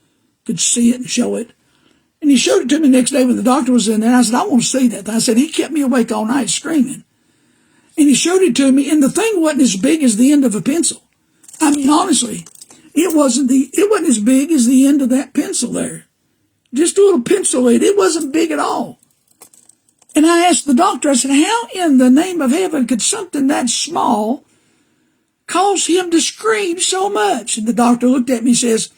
could see it and show it. And he showed it to me the next day when the doctor was in there. I said, I want to see that. I said, he kept me awake all night screaming. And he showed it to me, and the thing wasn't as big as the end of a pencil. I mean, honestly, it wasn't as big as the end of that pencil there. Just a little pencil lid. It wasn't big at all. And I asked the doctor, I said, how in the name of heaven could something that small cause him to scream so much? And the doctor looked at me and says,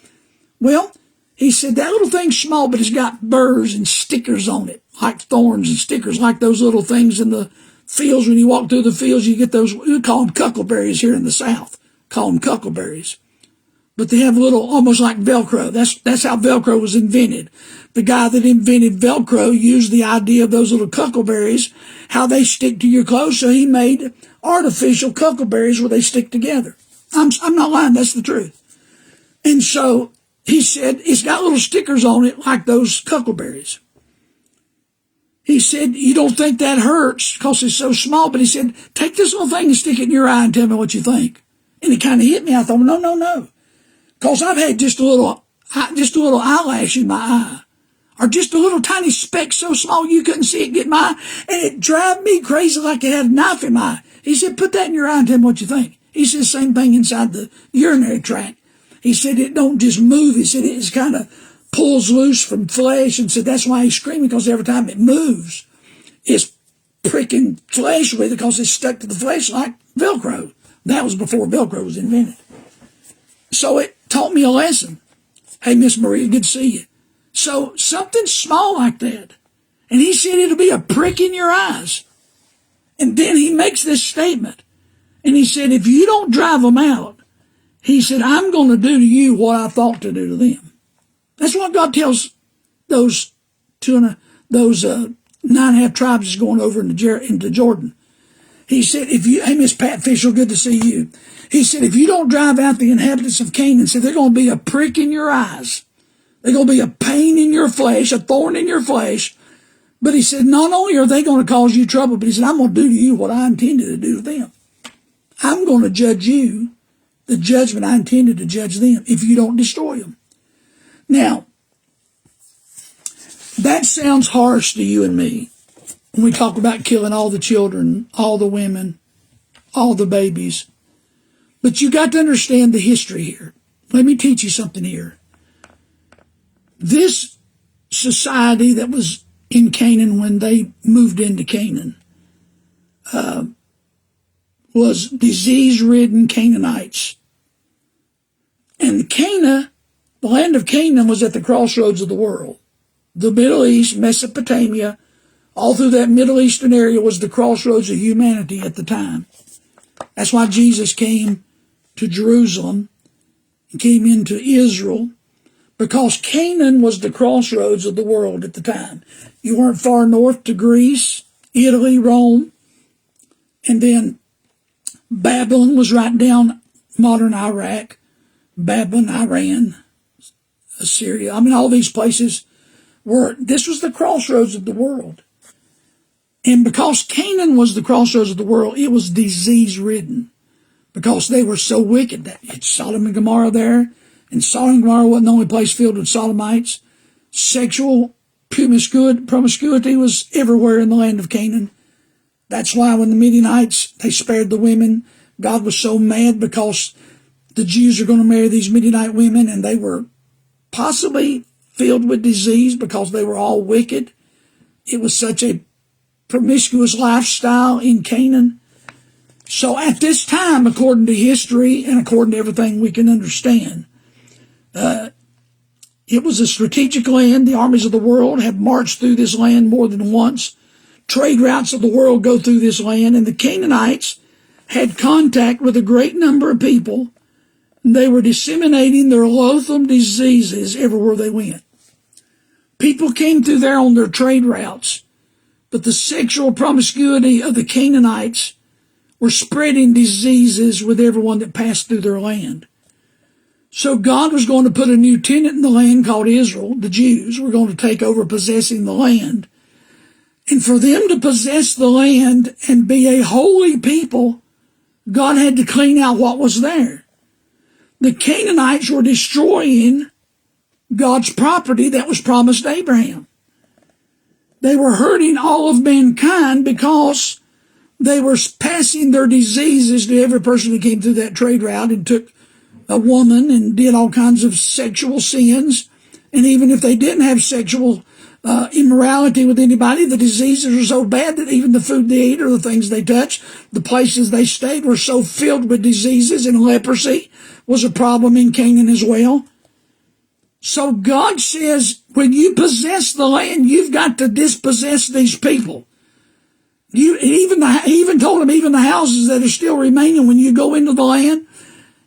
well, he said, that little thing's small, but it's got burrs and stickers on it, like thorns and stickers, like those little things in the fields. When you walk through the fields, you get those, we call them cuckleberries here in the South, call them cuckleberries. But they have little, almost like Velcro. That's how Velcro was invented. The guy that invented Velcro used the idea of those little cuckleberries, how they stick to your clothes, so he made artificial cuckleberries where they stick together. I'm not lying, that's the truth. And so he said, it's got little stickers on it like those cuckleberries. He said, you don't think that hurts because it's so small, but he said, take this little thing and stick it in your eye and tell me what you think. And it kind of hit me. I thought, no. Because I've had just a little eyelash in my eye, or just a little tiny speck so small you couldn't see it get my eye, and it drive me crazy like it had a knife in my eye. He said, put that in your eye and tell me what you think. He said, same thing inside the urinary tract. He said, it don't just move. He said, it kind of pulls loose from flesh, and said that's why he's screaming, because every time it moves, it's pricking flesh with it because it's stuck to the flesh like Velcro. That was before Velcro was invented. So it taught me a lesson. Hey, Miss Maria, good to see you. So something small like that. And he said it'll be a prick in your eyes. And then he makes this statement. And he said, if you don't drive them out, he said, I'm going to do to you what I thought to do to them. That's what God tells those 9.5 tribes is going over into Jordan. He said, hey, Miss Pat Fisher, good to see you. He said, if you don't drive out the inhabitants of Canaan, said they're going to be a prick in your eyes. They're going to be a pain in your flesh, a thorn in your flesh. But he said, not only are they going to cause you trouble, but he said, I'm going to do to you what I intended to do to them. I'm going to judge you the judgment I intended to judge them if you don't destroy them. Now, That sounds harsh to you and me when we talk about killing all the children, all the women, all the babies. But you got to understand the history here. Let me teach you something here. This society that was in Canaan when they moved into Canaan was disease-ridden Canaanites. And Canaan, the land of Canaan, was at the crossroads of the world. The Middle East, Mesopotamia, all through that Middle Eastern area was the crossroads of humanity at the time. That's why Jesus came to Jerusalem and came into Israel, because Canaan was the crossroads of the world at the time. You weren't far north to Greece, Italy, Rome, and then Babylon was right down modern Iraq, Babylon, Iran, Assyria. I mean, all these places this was the crossroads of the world. And because Canaan was the crossroads of the world, it was disease-ridden because they were so wicked. It's Sodom and Gomorrah there, and Sodom and Gomorrah wasn't the only place filled with sodomites. Sexual promiscuity was everywhere in the land of Canaan. That's why when the Midianites, they spared the women, God was so mad because the Jews are going to marry these Midianite women, and they were possibly filled with disease because they were all wicked. It was such a promiscuous lifestyle in Canaan. So at this time, according to history and according to everything we can understand, it was a strategic land. The armies of the world have marched through this land more than once. Trade routes of the world go through this land, and the Canaanites had contact with a great number of people. They were disseminating their loathsome diseases everywhere they went. People came through there on their trade routes, but the sexual promiscuity of the Canaanites were spreading diseases with everyone that passed through their land. So God was going to put a new tenant in the land called Israel. The Jews were going to take over possessing the land. And for them to possess the land and be a holy people, God had to clean out what was there. The Canaanites were destroying God's property that was promised to Abraham. They were hurting all of mankind because they were passing their diseases to every person who came through that trade route and took a woman and did all kinds of sexual sins. And even if they didn't have sexual immorality with anybody, the diseases were so bad that even the food they ate or the things they touched, the places they stayed were so filled with diseases, and leprosy was a problem in Canaan as well. So God says, when you possess the land, you've got to dispossess these people. He even told them, even the houses that are still remaining, when you go into the land,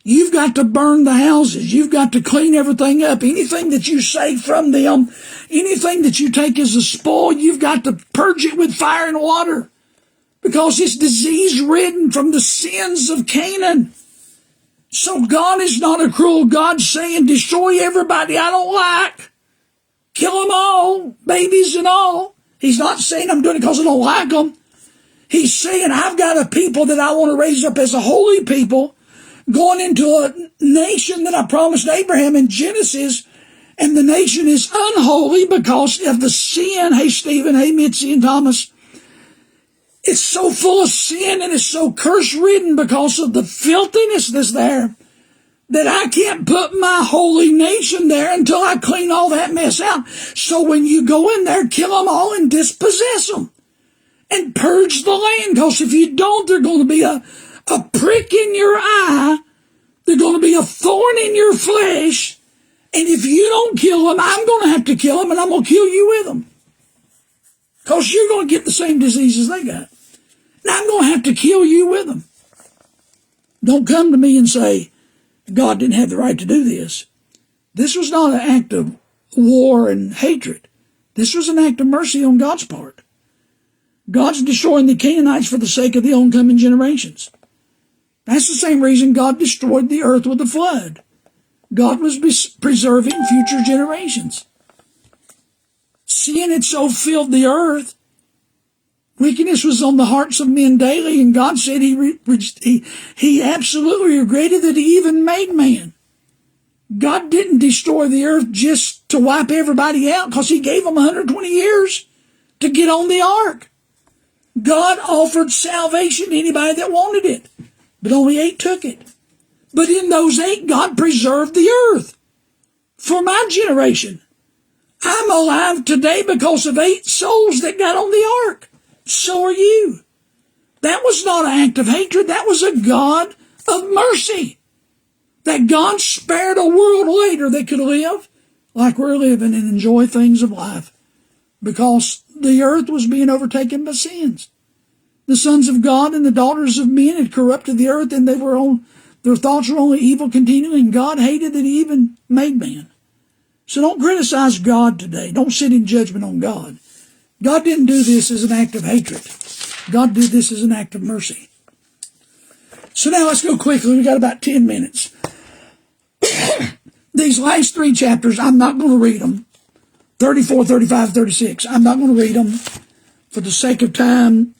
you've got to burn the houses. You've got to clean everything up. Anything that you save from them, anything that you take as a spoil, you've got to purge it with fire and water, because it's disease-ridden from the sins of Canaan. So God is not a cruel God saying, destroy everybody I don't like. Kill them all, babies and all. He's not saying I'm doing it because I don't like them. He's saying I've got a people that I want to raise up as a holy people, going into a nation that I promised Abraham in Genesis, and the nation is unholy because of the sin. Hey, Stephen, hey, Mitzi and Thomas. It's so full of sin and it's so curse-ridden because of the filthiness that's there that I can't put my holy nation there until I clean all that mess out. So when you go in there, kill them all and dispossess them and purge the land, because if you don't, they're going to be a prick in your eye. They're going to be a thorn in your flesh. And if you don't kill them, I'm going to have to kill them, and I'm going to kill you with them, because you're going to get the same diseases they got. And I'm going to have to kill you with them. Don't come to me and say, God didn't have the right to do this. This was not an act of war and hatred. This was an act of mercy on God's part. God's destroying the Canaanites for the sake of the oncoming generations. That's the same reason God destroyed the earth with the flood. God was preserving future generations. Sin had so filled the earth, wickedness was on the hearts of men daily, and God said he absolutely regretted that he even made man. God didn't destroy the earth just to wipe everybody out because he gave them 120 years to get on the ark. God offered salvation to anybody that wanted it, but only 8 took it. But in those 8, God preserved the earth for my generation. I'm alive today because of 8 souls that got on the ark. So are you. That was not an act of hatred. That was a God of mercy. That God spared a world later that could live like we're living and enjoy things of life because the earth was being overtaken by sins. The sons of God and the daughters of men had corrupted the earth, and their thoughts were only evil continuing, and God hated that he even made man. So don't criticize God today. Don't sit in judgment on God. God didn't do this as an act of hatred. God did this as an act of mercy. So now let's go quickly. We've got about 10 minutes. These last 3 chapters, I'm not going to read them. 34, 35, 36. I'm not going to read them for the sake of time.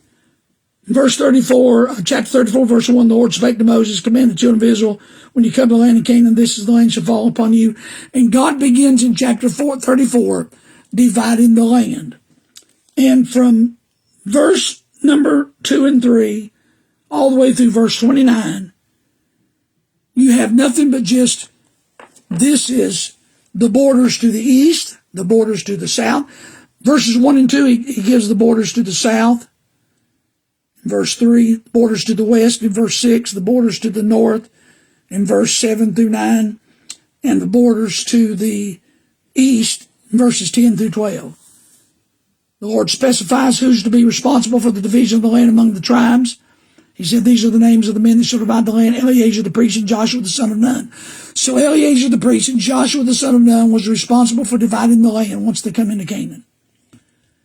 Verse 34, chapter 34, verse 1, the Lord spake to Moses, command the children of Israel, when you come to the land of Canaan, this is the land shall fall upon you. And God begins in chapter 34, dividing the land. And from verse number 2 and 3, all the way through verse 29, you have nothing but just, this is the borders to the east, the borders to the south. Verses 1 and 2, he gives the borders to the south. Verse 3, borders to the west. In verse 6, the borders to the north. In verse 7 through 9, and the borders to the east, verses 10 through 12. The Lord specifies who's to be responsible for the division of the land among the tribes. He said, these are the names of the men that shall divide the land, Eleazar the priest and Joshua the son of Nun. So Eleazar the priest and Joshua the son of Nun was responsible for dividing the land once they come into Canaan.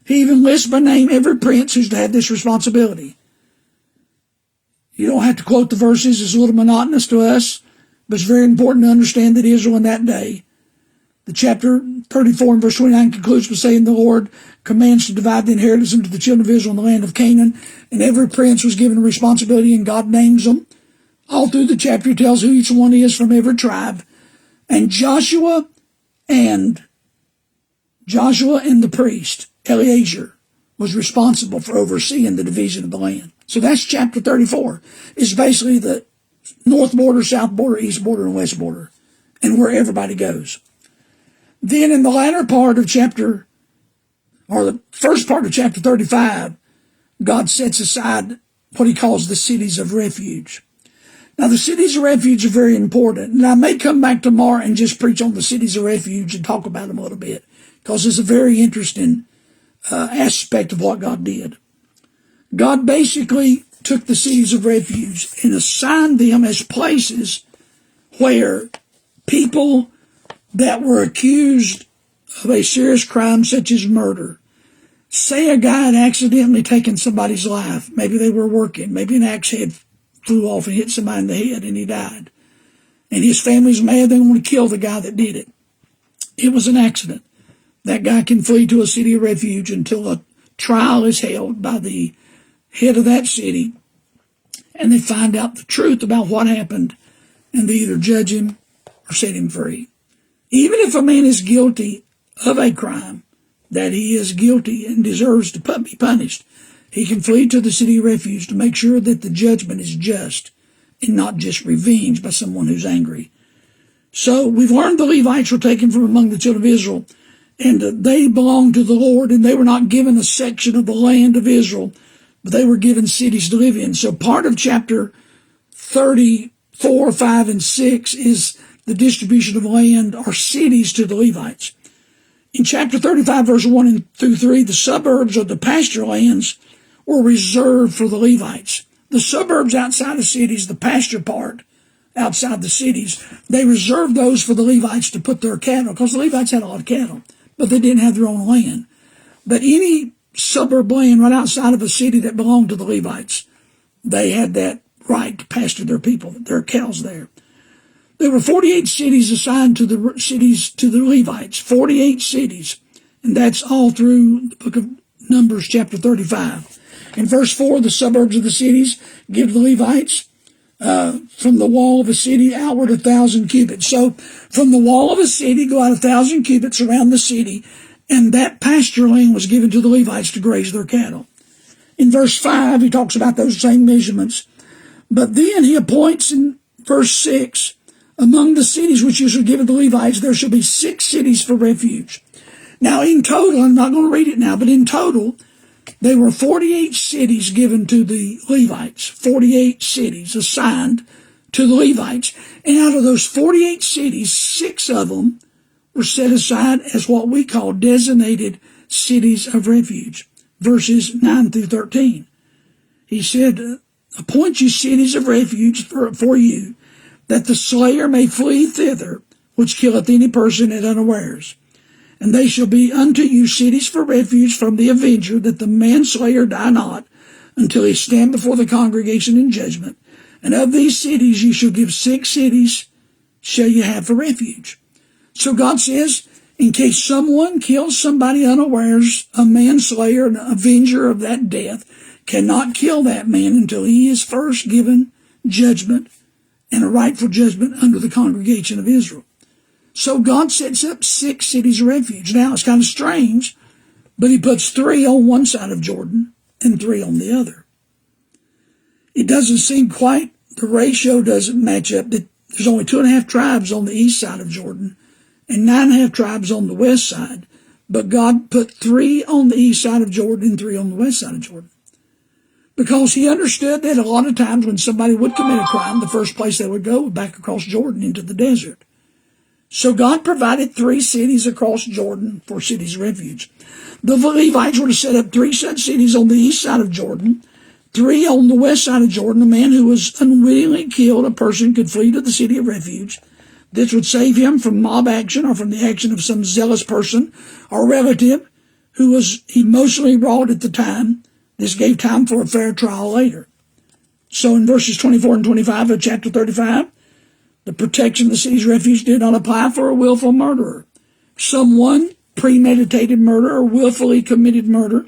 He even lists by name every prince who's to have this responsibility. You don't have to quote the verses. It's a little monotonous to us, but it's very important to understand that Israel in that day. The chapter 34 and verse 29 concludes by saying the Lord commands to divide the inheritance unto the children of Israel in the land of Canaan, and every prince was given a responsibility, and God names them. All through the chapter he tells who each one is from every tribe. And Joshua and the priest, Eleazar, was responsible for overseeing the division of the land. So that's chapter 34. It's basically the north border, south border, east border, and west border, and where everybody goes. Then in the latter part of the first part of chapter 35, God sets aside what he calls the cities of refuge. Now, the cities of refuge are very important, and I may come back tomorrow and just preach on the cities of refuge and talk about them a little bit, because it's a very interesting aspect of what God did. God basically took the cities of refuge and assigned them as places where people that were accused of a serious crime such as murder, say a guy had accidentally taken somebody's life, maybe they were working, maybe an axe head flew off and hit somebody in the head and he died, and his family's mad, they want to kill the guy that did it. It was an accident. That guy can flee to a city of refuge until a trial is held by the head of that city, and they find out the truth about what happened, and they either judge him or set him free. Even if a man is guilty of a crime that he is guilty and deserves to be punished, he can flee to the city of refuge to make sure that the judgment is just and not just revenge by someone who's angry. So we've learned the Levites were taken from among the children of Israel, and they belonged to the Lord, and they were not given a section of the land of Israel, but they were given cities to live in. So part of chapter 34, 5, and 6 is the distribution of land or cities to the Levites. In chapter 35, verse 1 through 3, the suburbs or the pasture lands were reserved for the Levites. The suburbs outside the cities, the pasture part outside the cities, they reserved those for the Levites to put their cattle, because the Levites had a lot of cattle, but they didn't have their own land. But any suburb land right outside of a city that belonged to the Levites, they had that right to pasture their people, their cows there. There were 48 cities assigned to the Levites, 48 cities, and that's all through the book of Numbers, chapter 35. In verse 4, the suburbs of the cities give the Levites from the wall of a city outward 1,000 cubits. So from the wall of a city, go out 1,000 cubits around the city, and that pasture land was given to the Levites to graze their cattle. In verse 5, he talks about those same measurements. But then he appoints in verse 6, among the cities which you shall give to the Levites, there shall be 6 cities for refuge. Now in total, I'm not going to read it now, but in total, there were 48 cities given to the Levites, 48 cities assigned to the Levites. And out of those 48 cities, 6 of them were set aside as what we call designated cities of refuge. Verses 9 through 13. He said, appoint you cities of refuge for you, that the slayer may flee thither, which killeth any person at unawares. And they shall be unto you cities for refuge from the avenger, that the manslayer die not, until he stand before the congregation in judgment. And of these cities you shall give 6 cities shall you have for refuge. So God says, in case someone kills somebody unawares, a manslayer, an avenger of that death, cannot kill that man until he is first given judgment and a rightful judgment under the congregation of Israel. So God sets up 6 cities of refuge. Now, it's kind of strange, but he puts 3 on one side of Jordan and 3 on the other. It doesn't seem quite, the ratio doesn't match up. There's only 2.5 tribes on the east side of Jordan and 9.5 tribes on the west side, but God put 3 on the east side of Jordan and 3 on the west side of Jordan. Because he understood that a lot of times when somebody would commit a crime, the first place they would go was back across Jordan into the desert. So God provided 3 cities across Jordan for cities of refuge. The Levites were to set up 3 such cities on the east side of Jordan, 3 on the west side of Jordan. A man who was unwittingly killed, a person could flee to the city of refuge. This would save him from mob action or from the action of some zealous person or relative who was emotionally wrought at the time. This gave time for a fair trial later. So in verses 24 and 25 of chapter 35, the protection of the city's refuge did not apply for a willful murderer. Someone premeditated murder or willfully committed murder.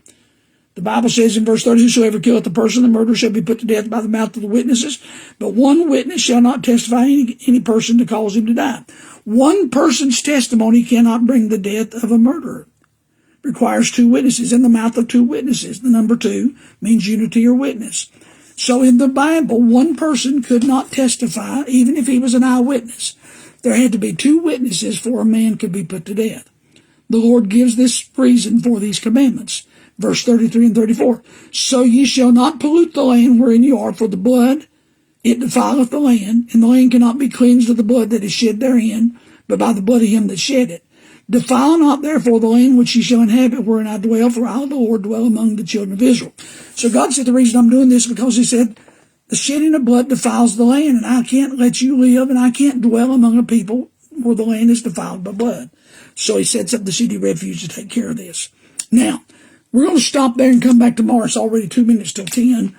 The Bible says in verse 30, whosoever killeth a person, the murderer shall be put to death by the mouth of the witnesses. But one witness shall not testify any person to cause him to die. One person's testimony cannot bring the death of a murderer. It requires 2 witnesses in the mouth of 2 witnesses. The number 2 means unity or witness. So in the Bible, one person could not testify, even if he was an eyewitness. There had to be 2 witnesses for a man could be put to death. The Lord gives this reason for these commandments. Verse 33 and 34. So ye shall not pollute the land wherein you are, for the blood, it defileth the land, and the land cannot be cleansed of the blood that is shed therein, but by the blood of him that shed it. Defile not therefore the land which ye shall inhabit, wherein I dwell, for I, the Lord, dwell among the children of Israel. So God said the reason I'm doing this because he said, the shedding of blood defiles the land, and I can't let you live, and I can't dwell among a people where the land is defiled by blood. So he sets up the city of refuge to take care of this. Now, we're going to stop there and come back tomorrow. It's already 2 minutes till 10.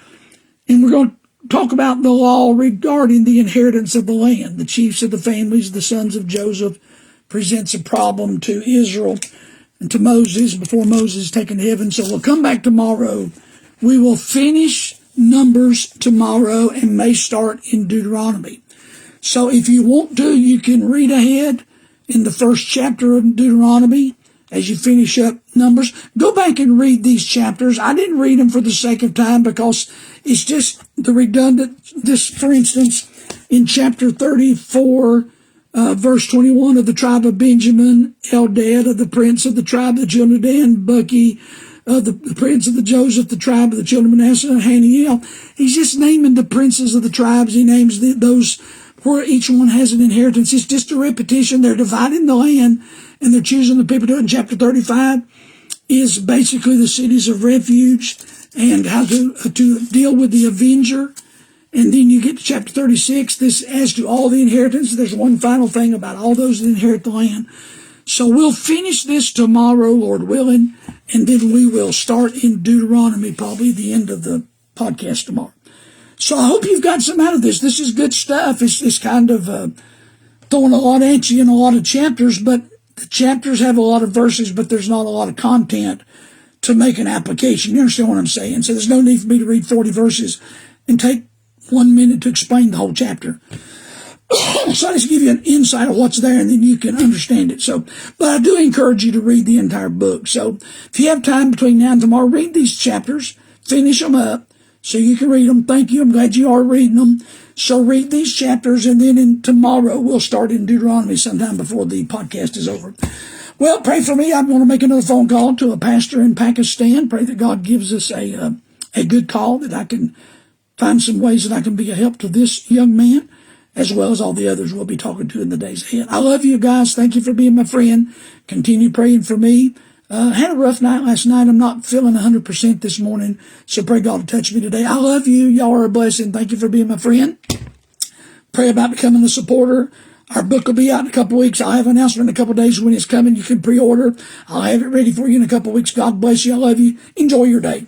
And we're going to talk about the law regarding the inheritance of the land. The chiefs of the families, the sons of Joseph, presents a problem to Israel and to Moses before Moses is taken to heaven. So we'll come back tomorrow. We will finish Numbers tomorrow and may start in Deuteronomy. So if you want to, you can read ahead in the first chapter of Deuteronomy as you finish up Numbers. Go back and read these chapters. I didn't read them for the sake of time because it's just the redundant. This, for instance, in chapter 34, verse 21 of the tribe of Benjamin, Eldad of the prince of the tribe of the children of Dan, Bucky of the prince of the Joseph, the tribe of the children of Manasseh, Haniel. He's just naming the princes of the tribes. He names those where each one has an inheritance. It's just a repetition. They're dividing the land and they're choosing the people to do it. In chapter 35 is basically the cities of refuge and how to deal with the avenger. And then you get to chapter 36. This as to all the inheritance. There's one final thing about all those that inherit the land. So we'll finish this tomorrow, Lord willing, and then we will start in Deuteronomy, probably the end of the podcast tomorrow. So I hope you've got some out of this. This is good stuff. It's kind of throwing a lot at you in a lot of chapters, but the chapters have a lot of verses, but there's not a lot of content to make an application. You understand what I'm saying? So there's no need for me to read 40 verses and take 1 minute to explain the whole chapter. So I just give you an insight of what's there, and then you can understand it. So, but I do encourage you to read the entire book. So if you have time between now and tomorrow, read these chapters, finish them up so you can read them. Thank you. I'm glad you are reading them. So read these chapters, and then tomorrow we'll start in Deuteronomy sometime before the podcast is over. Well, pray for me. I'm going to make another phone call to a pastor in Pakistan. Pray that God gives us a good call, that I can find some ways that I can be a help to this young man, as well as all the others we'll be talking to in the days ahead. I love you guys. Thank you for being my friend. Continue praying for me. Had a rough night last night. I'm not feeling 100% this morning, so pray God to touch me today. I love you. Y'all are a blessing. Thank you for being my friend. Pray about becoming a supporter. Our book will be out in a couple of weeks. I'll have an announcement in a couple of days when it's coming. You can pre-order. I'll have it ready for you in a couple of weeks. God bless you. I love you. Enjoy your day.